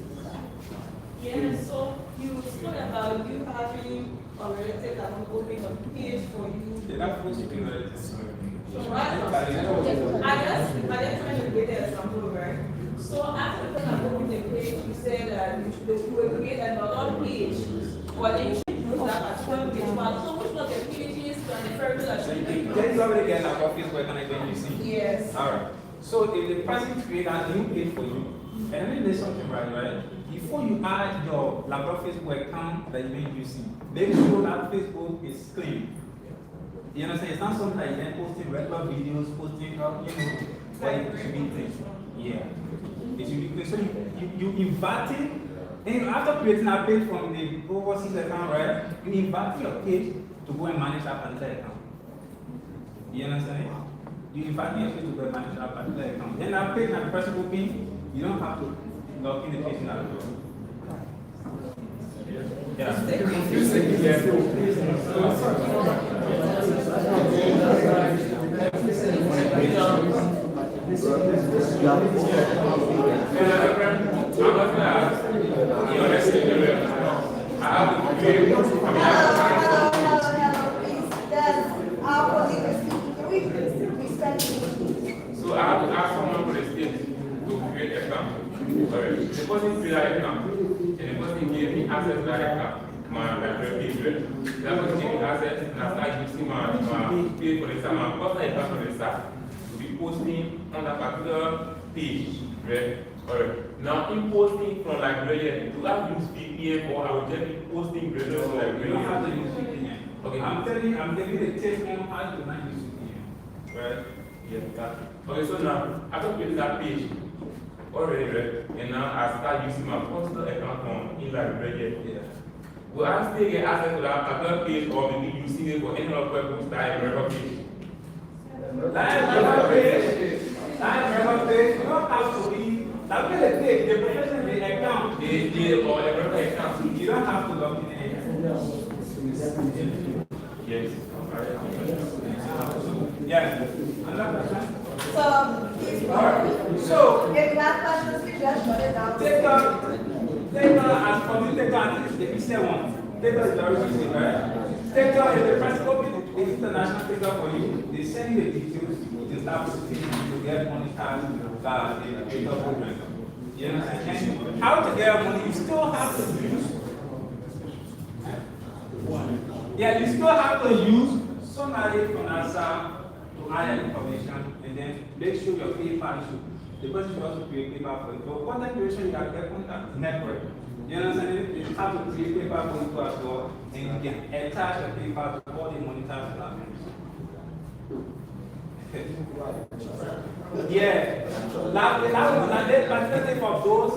Yeah, so you spoke about you having already an open a page for you. Yeah, that's what you can Right? I guess trying to get an example, right? So after the open the page, you said that you will create another page, but then you should use that particular page. But so which of the pages can the person actually Then you already get an office where can I go and you see? Yes. Alright. So if the person create a new page for you, And let me say something right? Before you add your Labrador Facebook account that you've been using, make sure that Facebook is clean. You understand? It's not something that you then posting regular videos, posting, but it should be clean. Yeah. It should be clean. So you invite it, and after creating a page from the overseas account, right, you invite your page to go and manage that particular account. You understand? You invite your page to go and manage that particular account. Then that page and the person will be, you don't have to log in the page now. Yeah. So I have to ask someone for the state to create an account. The person created an account, and the person gave me access to that account, my library page. That person gave me access, and I started using my page for the site, my personal account for the site, to be posting on that particular page, right? Alright. Now, in posting from Liberia, do I use VPN or I will just be posting regular from Liberia? You don't have to use VPN. Okay. I'm giving the tip on how to not use VPN. Right? Yeah, got it. Okay, so now, after creating that page, already, right? And now I start using my personal account from in Liberia. Yeah. Will I still get access to that particular page or maybe using it for any other purpose that I regular page? Like page, you don't have to be. That's why they take the professional account. They or a regular account. You don't have to log in Yes. Yeah. Another question? So, if you have questions, please just shut it down. Take as for me, take is the easier one. Take is very easy, right? Take is the principal, the international taker for you. They send you the details, you start proceeding to get money cards, the data program. You understand? And how to get money, you still have to use. Yeah, you still have to use somebody from NASA to hire information and then make sure your PayPal should. The person should also create PayPal for you. For content creation, you have to get contact network. You understand? You have to create PayPal for you as well, and you can attach your PayPal to all the monitors platforms. Yeah, that's for those,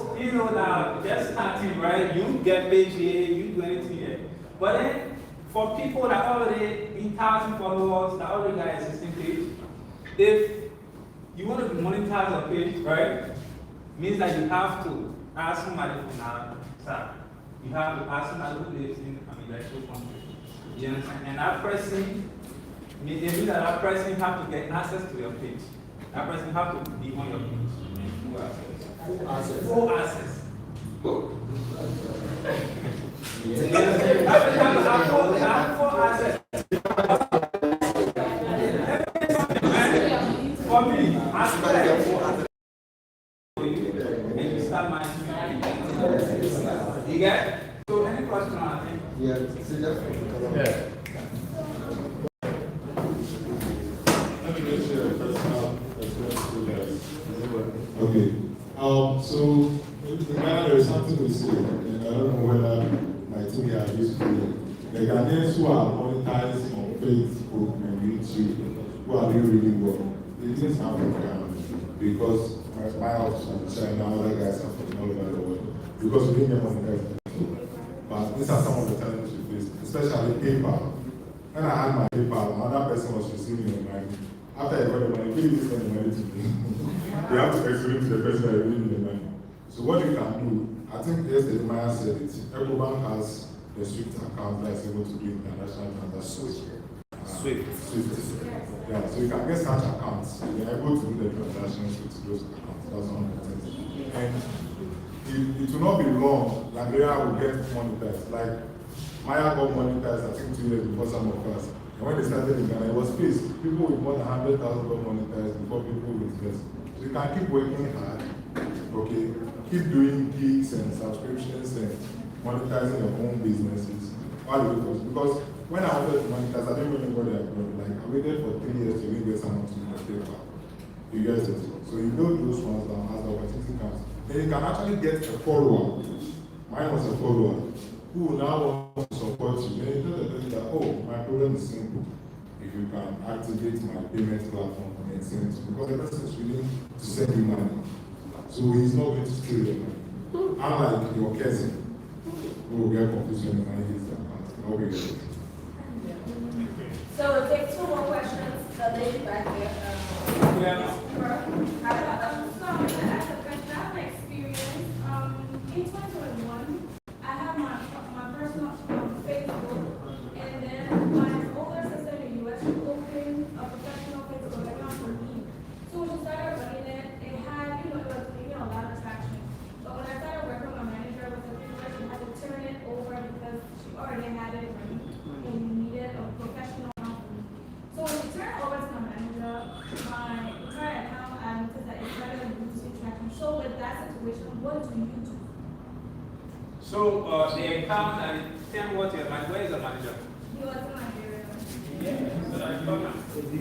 that just starting, right? You get paid here, you do anything here. But then, for people that already 1,000 followers, that already got a existing page, if you want to monetize your page, right, means that you have to ask somebody from that side. You have to ask somebody who lives in the actual country. You understand? And that person, it means that person have to get access to your page. That person have to be on your page. Full access. Full access. That person have full access. For me, ask for that. And you start managing. You get? So any question on it? Yeah. Okay. So in Ghana there is something we say, and I don't know whether my team are used to it. The Ghanaians who are monetized on Facebook and YouTube, who are doing really well, they didn't have from Ghana because my house from China, other guys are from all over the world because we didn't get monetized. But these are some of the challenges we face, especially PayPal. When I had my PayPal, another person was receiving the money. After I got the money, really send the money to me. They have to explain to the person that really need the money. So what you can do, I think yesterday Maya said it, EcoBank has the SWIFT account that is able to do international transactions. Swift. Yeah, so you can get such accounts. You're able to do the transactions with those accounts. That's one of the things. And it will not be long, Liberia will get monetized. Like Maya got monetized, I think 2 years before some of us. And when they started in Ghana, it was peace. People with more than 100,000 got monetized before people with less. So you can keep working hard, okay? Keep doing gigs and subscriptions and monetizing your own businesses. While you wait, because when I wanted to monetize, I didn't really know what they were doing. Like, I waited for 3 years to really get someone to do the paper. You guys it. So you build those ones down as the opportunity comes. then you can actually get a follower. Mine was a follower who will now want to support you. Then you tell them that, oh, my problem is simple. If you can activate my payment platform and send it, because the person is willing to send you money. So he's not going to steal your money. Unlike your cousin, who will get confused when the money hits the account. No big deal. So we'll take two more questions. The lady back there. Yeah. I have a question. I have an experience. In 2021, I have my personal Facebook, and then my older sister in the US opened a professional Facebook account for me. So when she started running it, it had, it was gaining a lot of traction. But when I started working with my manager, with the people, she had to turn it over because she already had it running and needed a professional account for me. So when she turned over to my manager, my entire account, I noticed that it started losing traction. So with that situation, what do you do? So the account and tell me what your manager, where is the manager? He was in Liberia.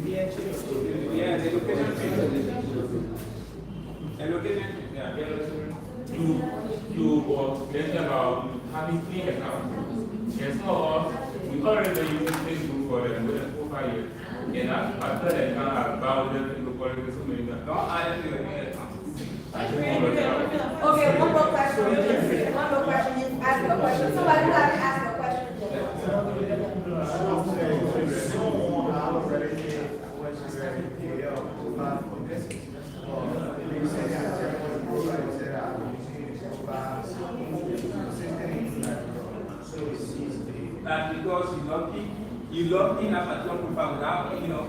Yeah, so that's problem. Yeah, the location change. The location, yeah. You were mentioning about having 3 accounts. Yes, no, we already use Facebook for the profile years. And after the account, I bound them to call it so many times. Don't add it to your account. Okay, one more question. One more question. You ask a question. Somebody who hasn't asked a question. And because you log in as a job profile without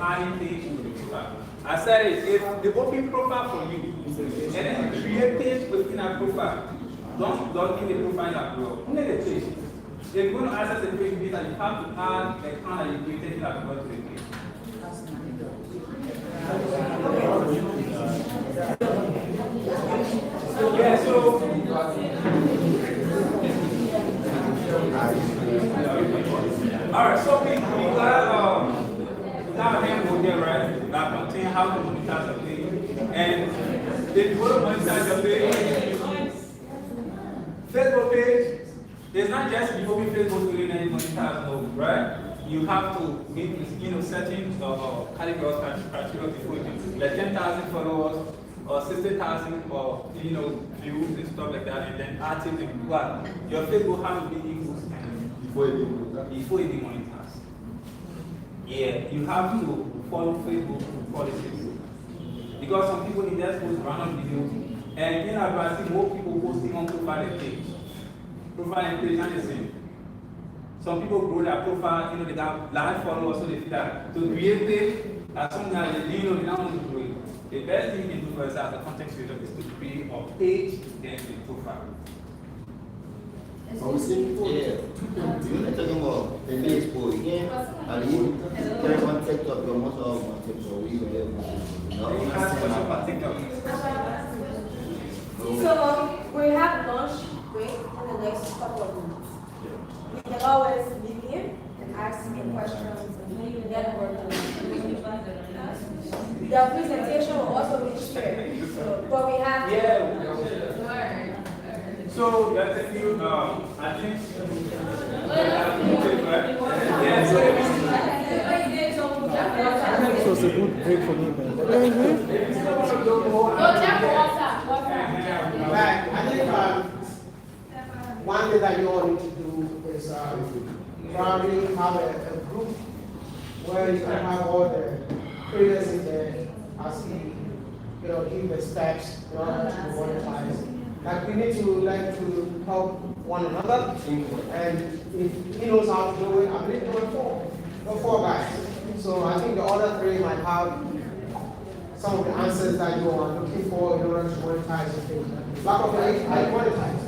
adding things to the profile. I said it, if the open profile for you, and then create things within a profile. Don't log in the profile as well. Only the page. If you're going to access the page data, you have to add the account that you created as well to the page. Yeah, so all right, so we got a handbook here, right? That contain how to monetize the page. And if you want to monetize the page, Facebook page, it's not just you open Facebook to really monetize no, right? You have to meet certain criteria before you do. Like 10,000 followers or 60,000 or views and stuff like that, and then active in what your Facebook has to be equal before you demonetize. Yeah, you have to follow Facebook policies. Because some people they just post random videos, and in Brazil, more people posting on profile page. Profile and page not the same. Some people grow their profile, they got large followers, so they feel that to create it, as soon as they don't want to do it. The best thing you can do for yourself as a content creator is to create a page, then a profile. Yeah. You're talking about the Facebook again. Are you very on TikTok? You're most of on TikTok. So we have lunch break in the next couple of minutes. You can always meet here and ask me questions and get work done. The presentation will also be shared. But we have So that's you. I think. So it's a good break for me, man. I think one thing that you all need to do is probably have a group where you can have all the traders in there as give the steps in order to monetize. Like we need to learn to help one another, and if he knows how to do it, I believe there were four guys. So I think the other 3 might have some of the answers that you are looking for in order to monetize the thing. Lack of age, I monetize.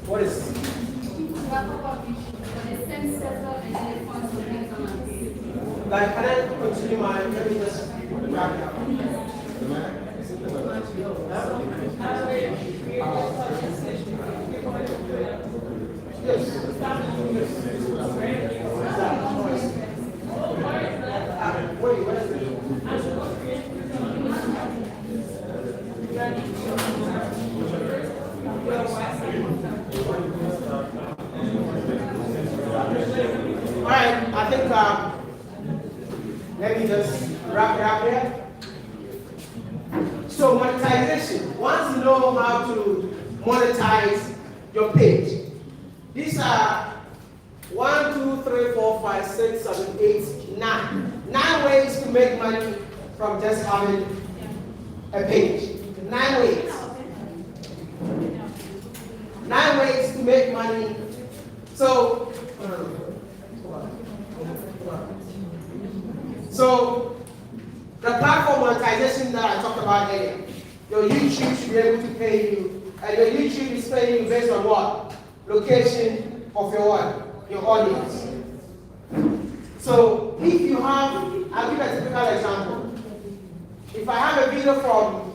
What is like, can I continue my business? Wait, let me just wrap it up here. So monetization. Once you know how to monetize your page, these are 1, 2, 3, 4, 5, 6, 7, 8, 9. 9 ways to make money from just having a page. 9 ways. 9 ways to make money. So the platform monetization that I talked about earlier, your YouTube should be able to pay you, and your YouTube is paying you based on what? Location of your what? Your audience. So if you have, I'll give a typical example. If I have a video from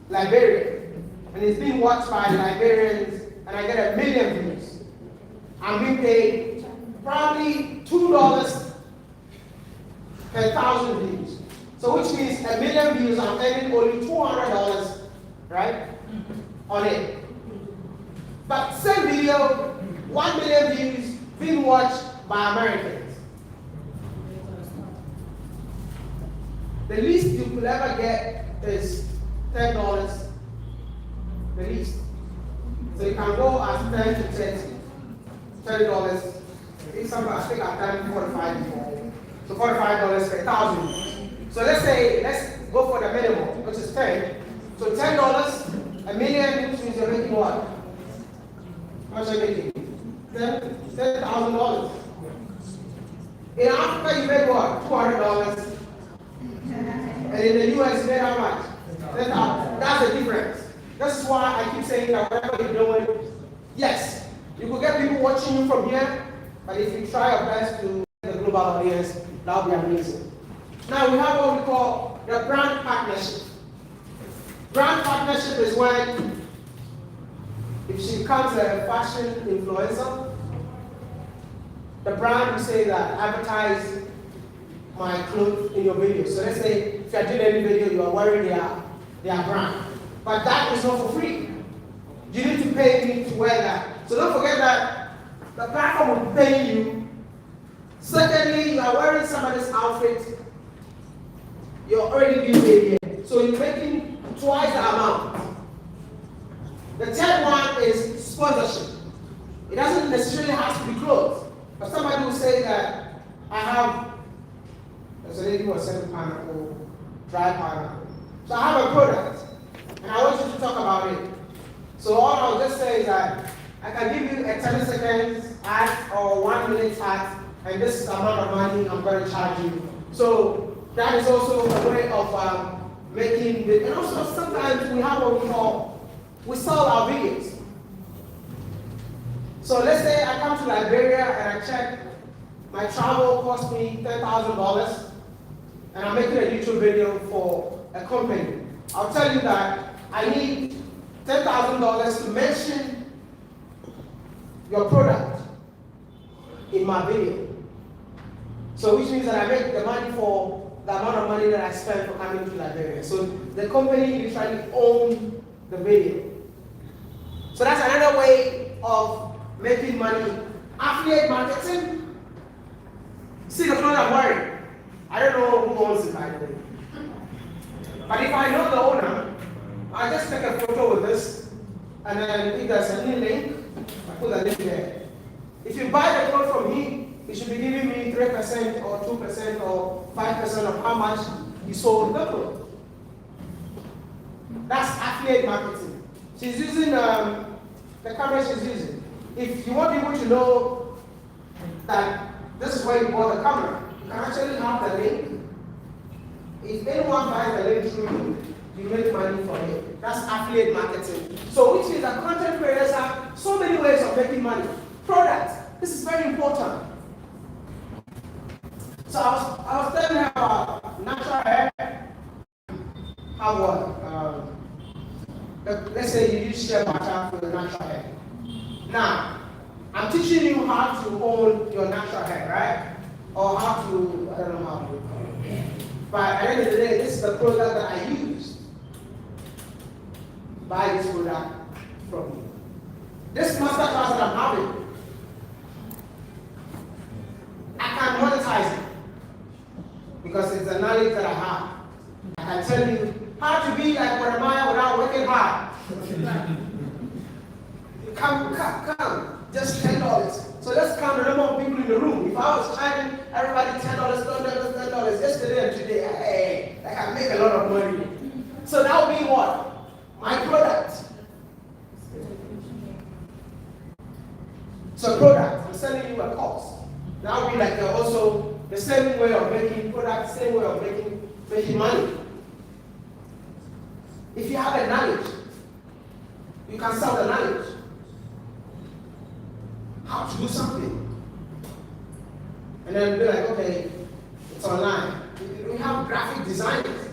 Liberia, and it's being watched by Liberians, and I get 1 million views, I'm being paid probably $2 per 1,000 views. So which means 1 million views, I'm earning only $200, right, on it. But same video, 1 million views, being watched by Americans. The least you could ever get is $10, the least. So you can go as 10 to 30, $30. I think I've done 45 before. So $45 per 1,000. So let's go for the minimum, which is 10. So $10, 1 million, which means you're making what? How much are you making? $10,000. In Africa, you make what? $200. And in the US, you make how much? That's the difference. That's why I keep saying that whatever you're doing, yes, you could get people watching you from here, but if you try your best to get the global audience, that would be amazing. Now we have what we call the brand partnership. Brand partnership is when, if she becomes a fashion influencer, the brand will say that advertise my clothes in your video. So let's say if you're doing any video, you are wearing their brand. But that is not for free. You need to pay me to wear that. So don't forget that the platform will pay you. Secondly, you are wearing somebody's outfit. You're already being paid here. So you're making twice the amount. The third one is sponsorship. It doesn't necessarily have to be clothes. But somebody will say that I have, there's a lady who was selling pineapple, dry pineapple. So I have a product, and I want you to talk about it. So all I'll just say is that I can give you a 10 seconds ad or 1 minute ad, and this is the amount of money I'm going to charge you. So that is also a way of making the, and also sometimes we have what we call, we sell our videos. So let's say I come to Liberia and I check my travel cost me $10,000, and I'm making a YouTube video for a company. I'll tell you that I need $10,000 to mention your product in my video. So which means that I make the money for the amount of money that I spend for coming to Liberia. So the company literally owns the video. So that's another way of making money. Affiliate marketing. See the clothes I'm wearing. I don't know who owns it, by the way. But if I know the owner, I just take a photo with this, and then if there's a new link, I put the link there. If you buy the clothes from me, you should be giving me 3% or 2% or 5% of how much you sold the clothes. That's affiliate marketing. She's using the camera she's using. If you want people to know that this is where you bought the camera, you can actually have the link. If anyone buys the link through you make money from it. That's affiliate marketing. So which means that content creators have so many ways of making money. Products. This is very important. So I was telling her about natural hair. How what? Let's say you use shea butter for the natural hair. Now, I'm teaching you how to own your natural hair, right? Or how to, I don't know how to. But at the end of the day, this is the product that I use. Buy this product from me. This masterclass that I'm having, I can monetize the knowledge that I have. I can tell you how to be like Jeremiah without working hard. Come. Just $10. So let's count the number of people in the room. If I was charging everybody $10, $10, yesterday and today, hey, I can make a lot of money. So that would be what? My product. So product, I'm selling you a course. That would be like also the same way of making product, same way of making money. If you have a knowledge, you can sell the knowledge. How to do something. And then be like, okay, it's online. We have graphic designers.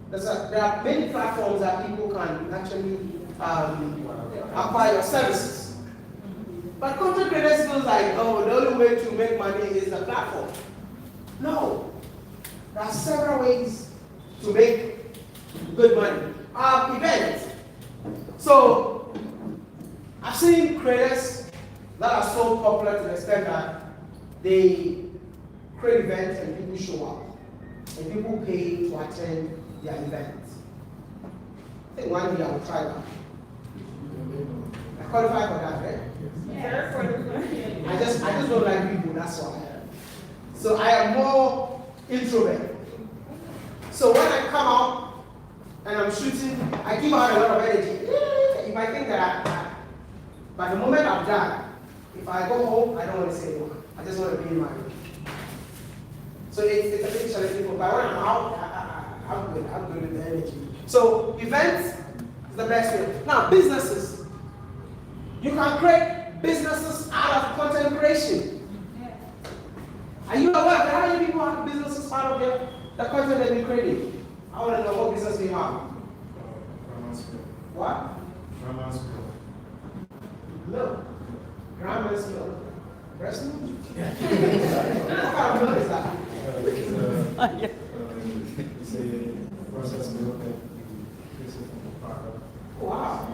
There are many platforms that people can actually acquire your services. But content creators feels like, oh, the only way to make money is a platform. No. There are several ways to make good money. Events. So, I've seen creators that are so popular to the extent that they create events and people show up. And people pay to attend their events. I think one day I will try that. I qualify for that, right? Yeah. I just don't like people, that's why. So I am more introvert. So when I come out and I'm shooting, I give out a lot of energy. If I think that but the moment I'm done, if I go home, I don't want to say anymore. I just want to be in my room. So it's a bit challenging, but when I'm out, I'm good with the energy. So events is the best way. Now businesses. You can create businesses out of content creation. Are you aware of how many people have businesses out of the content that they're creating? I want to know what business they have. What? Milk. Grandma's milk. Breast milk? What kind of milk is that? It's a processed milk that you use from the product. Wow.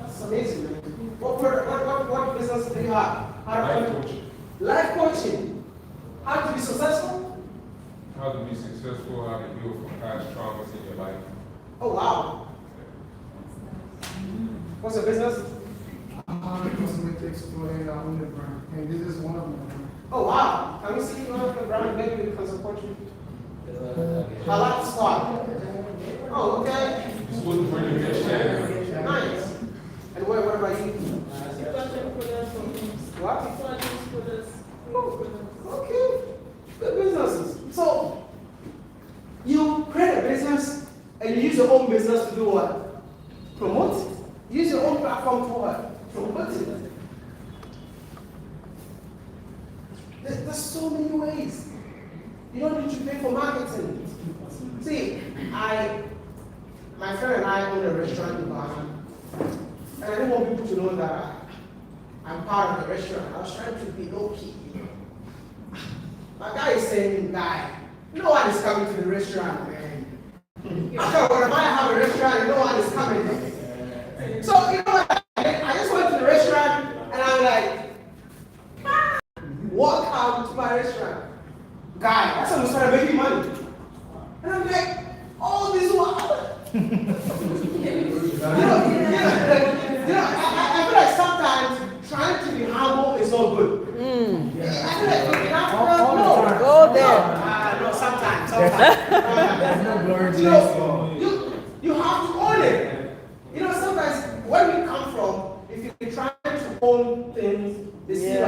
That's amazing, man. What business do you have? Life coaching. Life coaching. How to be successful? How to be successful, how to heal from past traumas in your life. Oh, wow. What's your business? Cosmetics for a brand, and this is one of them. Oh, wow. Can we see one of the brand? Maybe we can support you. I like to start. Oh, okay. You're supposed to bring your share. Nice. And what about you? What? Okay. Good businesses. So, you create a business and you use your own business to do what? Promote it. Use your own platform for what? Promote it. There's so many ways. You don't need to pay for marketing. See, my friend and I own a restaurant in Ghana. And I didn't want people to know that I'm part of the restaurant. I was trying to be low-key. My guy is saying, no one is coming to the restaurant, man. After when I have a restaurant, no one is coming. So, you know what? I just went to the restaurant and I'm like, walk out to my restaurant. Guy, that's how we started making money. And I'm like, oh, this one. I feel like sometimes trying to be humble is not good. I feel like Go there. No, sometimes. You have to own it. Sometimes where we come from, if you're trying to own things, they see you as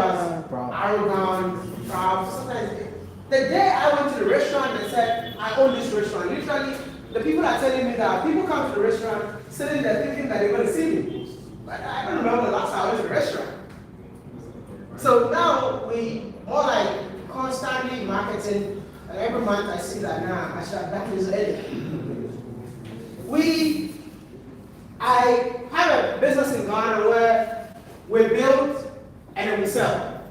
arrogant, proud. Sometimes the day I went to the restaurant and said, I own this restaurant, literally, the people are telling me that people come to the restaurant sitting there thinking that they're going to see me. But I don't remember the last time I went to the restaurant. So now we more like constantly marketing. And every month I see that now I should have done this earlier. I have a business in Ghana where we build and then we sell.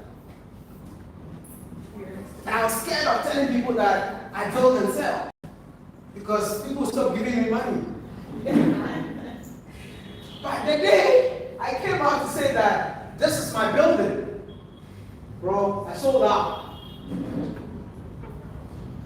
And I was scared of telling people that I build and sell because people stopped giving me money. But the day I came out to say that this is my building, bro, I sold out.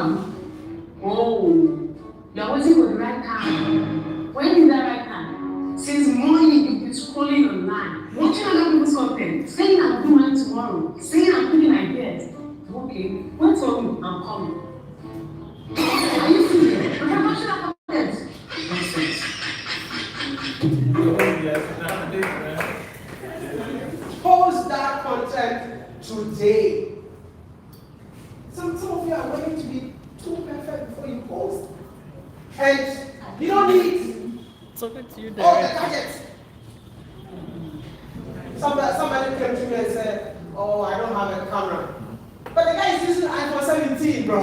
come. Oh, you're waiting for the right time. When is that right time? Since morning, you've been scrolling online, watching other people's content, saying I'll do mine tomorrow, saying I'm thinking ideas. Okay, wait for me, I'm coming. Are you serious? But I'm watching other content. Nonsense. Post that content today. Some of you are waiting to be too perfect before you post. And you don't need Talking to you, all the Derek. gadgets. Somebody came to me and said, oh, I don't have a camera. But the guy is using iPhone 17, bro.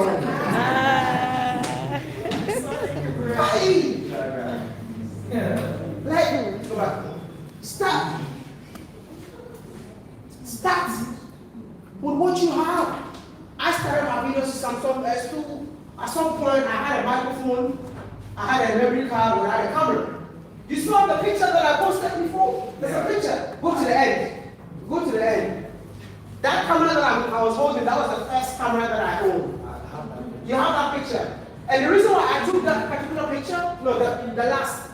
Like, go back. Start with what you have. I started my videos with Samsung S2. At some point, I had a microphone, I had a memory card, and I had a camera. You saw the picture that I posted before? There's a picture. Go to the end. Go to the end. That camera that I was holding, that was the first camera that I owned. You have that picture. And the reason why I took that particular picture, no, the last.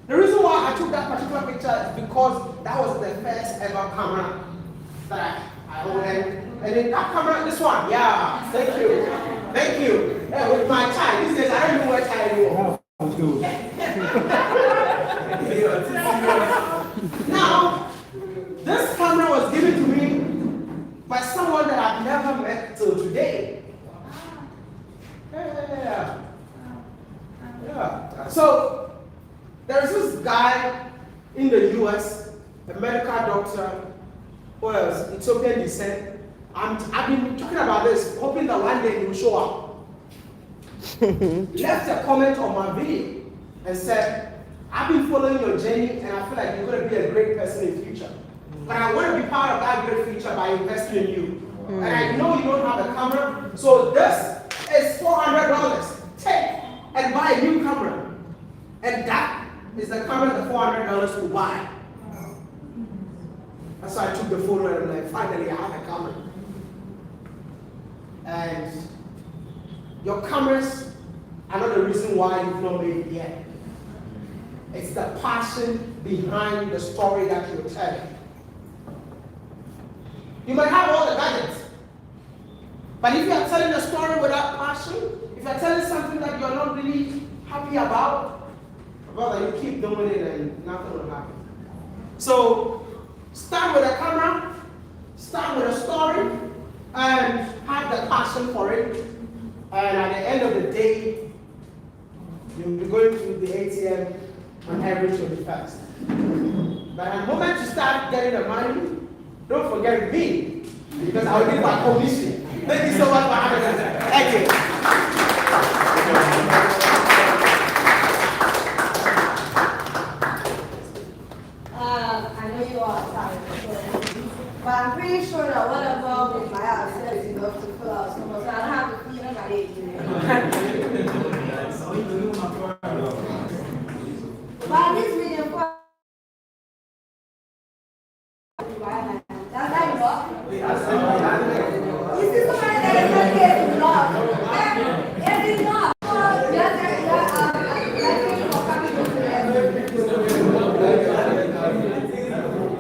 The reason why I took that particular picture is because that was the first ever camera that I owned. And then that camera, this one, yeah, thank you. Thank you. Yeah, with my tie, these days I don't even wear tie anymore. Now, this camera was given to me by someone that I've never met till today. Yeah. So, there's this guy in the US, a medical doctor, who has Ethiopian descent. I've been talking about this, hoping that one day he will show up. Left a comment on my video and said, I've been following your journey and I feel like you're going to be a great person in the future. But I want to be part of that great future by investing in you. And I know you don't have a camera, so this is $400. Take and buy a new camera. And that is the camera the $400 will buy. That's why I took the photo and I'm like, finally I have a camera. And your cameras are not the reason why you've not made it yet. It's the passion behind the story that you're telling. You might have all the gadgets, but if you are telling a story without passion, if you are telling something that you're not really happy about, brother, you keep doing it and nothing will happen. So, start with a camera, start with a story, and have the passion for it. And at the end of the day, you'll be going to the ATM and everything will be fast. But at the moment you start getting the money, don't forget me, because I will give my commission. Thank you so much for having us. Thank you. I know you all are tired, but I'm pretty sure that whatever with my access is enough to fill out so much. So I don't have to feel like it. But this medium for that's not enough. You see somebody that is not here to love. It's enough.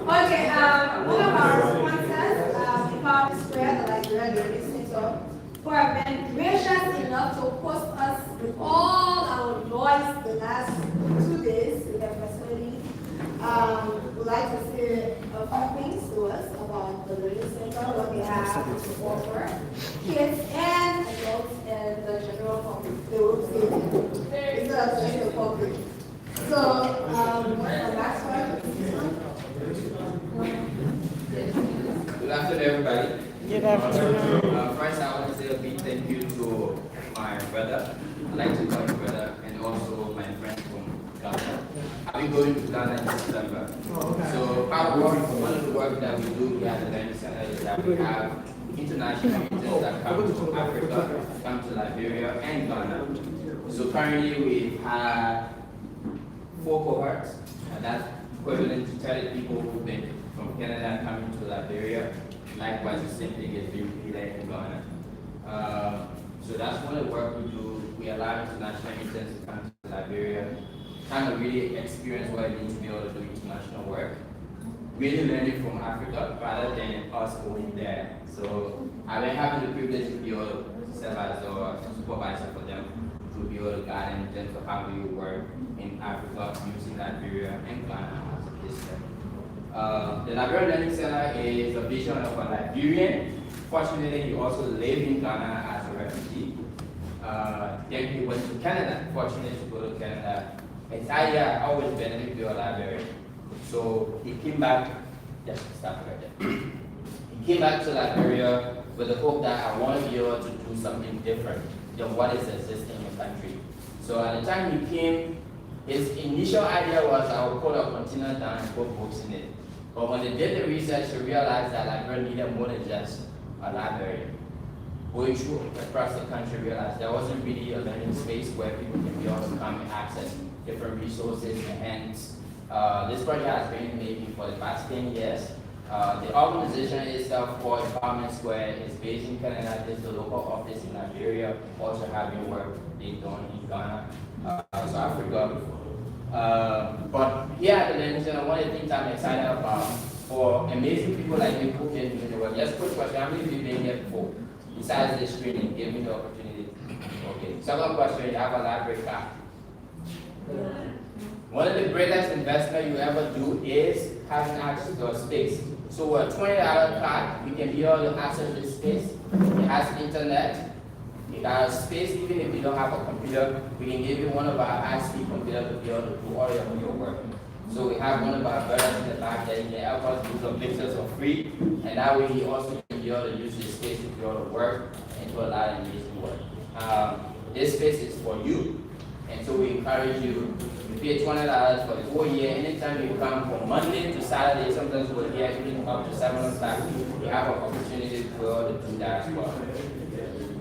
Okay, one of our sponsors, Power Square, the Liberia, they're listening to, who have been gracious enough to host us with all our noise the last 2 days in their facility. We'd like to say a few things to us about the Learning Center, what they have to offer kids and adults and the general public. They will say that. It's not just the public. So, the last one. Good afternoon, everybody. Good afternoon. First, I want to say a big thank you to my brother. I'd like to call him brother, and also my friend from Ghana. I'll be going to Ghana in December. So, one of the work that we do here at the Learning Center is that we have international students that come to Africa, come to Liberia, and Ghana. So, currently, we've had 4 cohorts, and that's equivalent to 30 people who've been from Canada coming to Liberia. Likewise, the same thing is being repeated in Ghana. So that's one of the work we do. We allow international interns to come to Liberia, kind of really experience what it means to be able to do international work. Really learning from Africa rather than us going there. So I've been having the privilege to be able to serve as a supervisor for them, to be able to guide them in terms of how we work in Africa using Liberia and Ghana as a case study. The Liberian Learning Center is a vision of a Liberian. Fortunately, he also lived in Ghana as a refugee. Then he went to Canada, fortunate to go to Canada. His idea always been to be a librarian. So he came back, just stop right there. He came back to Liberia with the hope that I want to be able to do something different than what is existing in the country. So at the time he came, his initial idea was I would put a container down and put books in it. But when they did the research, they realized that Liberia needed more than just a library. Going through across the country, realized there wasn't really a learning space where people can be able to come and access different resources, and hence this project has been maybe for the past 10 years. The organization itself, called Empowerment Square, is based in Canada. There's the local office in Liberia, also having work being done in Ghana, South Africa. But here at the Learning Center, one of the things I'm excited about for amazing people like me who came to the world. Just quick question, how many of you been here before? Besides this training, give me the opportunity. Okay, second question, you have a library card. One of the greatest investment you ever do is having access to a space. So a $20 card, you can be able to access this space. It has internet. You got a space, even if you don't have a computer, we can give you one of our high-speed computers to be able to do all your work. So we have one of our brothers in the back that you can help us do some pictures for free, and that way he also can be able to use this space to be able to work and to allow him to work. This space is for you, and so we encourage you to pay $20 for the whole year. Anytime you come from Monday to Saturday, sometimes we're here even up to 7 o'clock, you have an opportunity to be able to do that as well.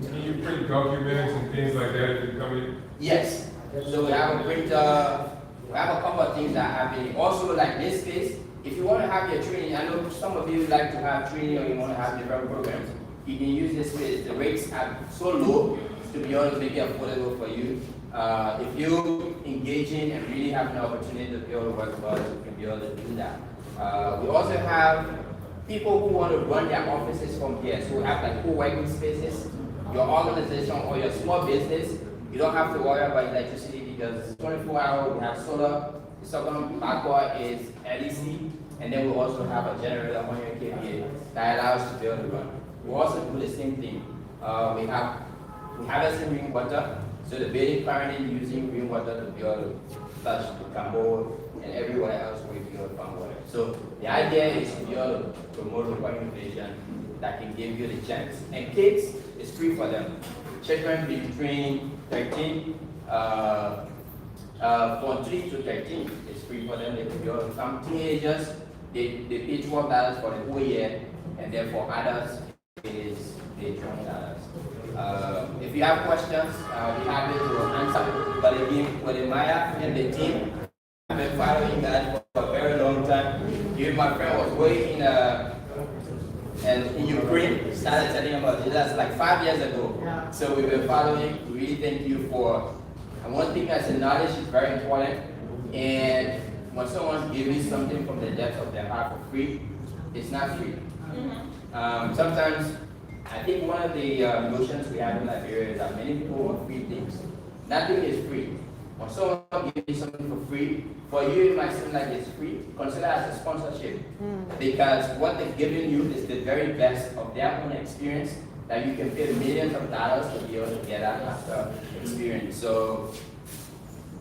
Can you print documents and things like that if you come in? Yes. So we have a printer. We have a couple of things that are happening. Also, like this space, if you want to have your training, I know some of you like to have training or you want to have different programs, you can use this space. The rates are so low to be able to make it affordable for you. If you're engaging and really have an opportunity to be able to work with us, you can be able to do that. We also have people who want to run their offices from here. So we have like co-working spaces. Your organization or your small business, you don't have to worry about electricity because it's 24 hours. We have solar. The second power is LEC, and then we also have a generator 100 kVA that allows us to be able to run. We also do the same thing. We harvest rainwater, so the building currently using rainwater to be able to flush the Cambo and everywhere else where we be able to find water. So the idea is to be able to promote local innovation that can give you the chance. And kids, it's free for them. Children between 13, from 3 to 13, it's free for them. They can be able to come. Teenagers, they pay $12 for the whole year, and then for adults, is $20. If you have questions, I'll be happy to answer. But again, with Maya and the team, I've been following that for a very long time. Even my friend was working in Ukraine, started telling about it. That's like 5 years ago. Yeah. So we've been following. We really thank you for. And one thing I said, knowledge is very important. And when someone gives you something from the depths of their heart for free, it's not free. Mm-hmm. Sometimes, I think one of the notions we have in Liberia is that many people want free things. Nothing is free. When someone gives you something for free, for you it might seem like it's free. Consider it as a sponsorship. Because what they've given you is the very best of their own experience that you can pay millions of dollars to be able to get that master experience. So,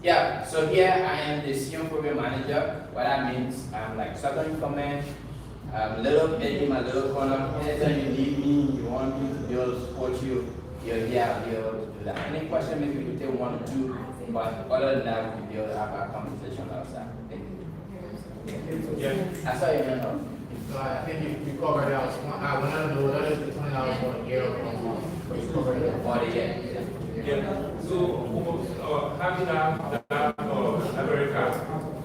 yeah, so here I am the senior program manager. What that means, I'm like second in command. Little in my little corner. Anytime you need me, you want me to be able to support you, you're here, I'll be able to do that. Any question, maybe we can take 1 or 2, but other than that, we'll be able to have our conversation outside. Thank you. Yeah. I saw your hand up. So I think you covered out. I want to know what is the $20 for a year from you covered it. For the year. Yeah. So having that library card,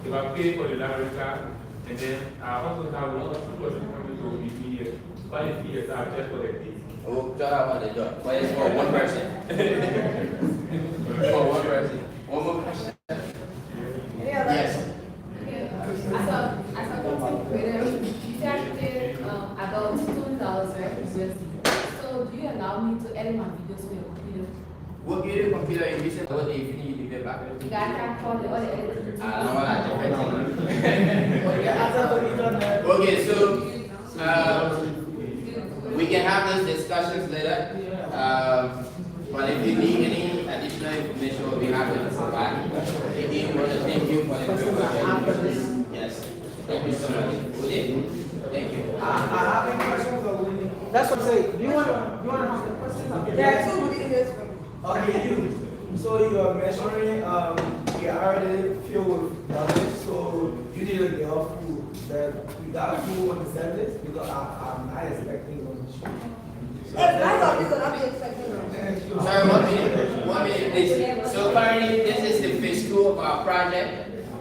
if I pay for the library card, and then I also have one person coming to meet me here. Why is he here? I just for the fee. Oh, job on the job. Why is for one person? For one person. One more question. Yes. I saw content creator. You said about $2,000, right? So do you allow me to edit my videos with your computer? What get your computer in recent what day you need to get back? You guys can call the other editor. I don't want to Okay, so we can have those discussions later. But if you need any additional information, we'll be happy to provide. Again, want to thank you for the privilege. Yes. Thank you so much. Wode? Thank you. I have a question for Wode. That's what I'm saying. Do you want to ask the question? There are two videos for me. Okay, you. So you are measuring, you already filled with knowledge, so you need to get off food. That without food on the service, because I'm not expecting on the show. That's all because I'm expecting. Sorry, 1 minute. 1 minute, please. So currently, this is the phase 2 of our project.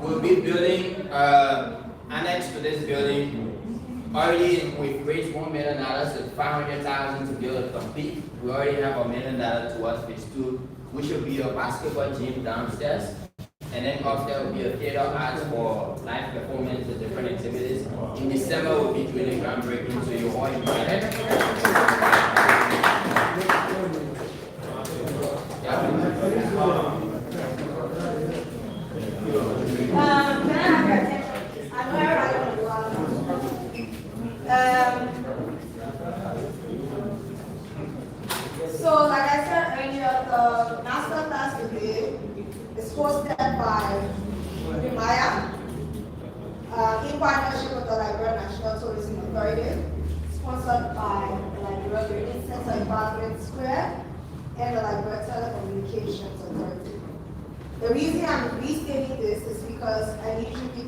We'll be building annex to this building. Already, we've raised $1 million, so $500,000 to build it complete. We already have $1 million towards phase 2, which will be a basketball gym downstairs. And then upstairs will be a theater arts for live performance and different activities. In December, we'll be doing a groundbreaking, so you're all invited. Can I have your attention? I know everybody wants to go out. So, like I said earlier, the Masterclass today is hosted by Liberia, in partnership with the Liberia National Tourism Authority, sponsored by the Liberia Building Center in Parkland Square and the Liberia Telecommunications Authority. The reason I'm restating this is because I need you people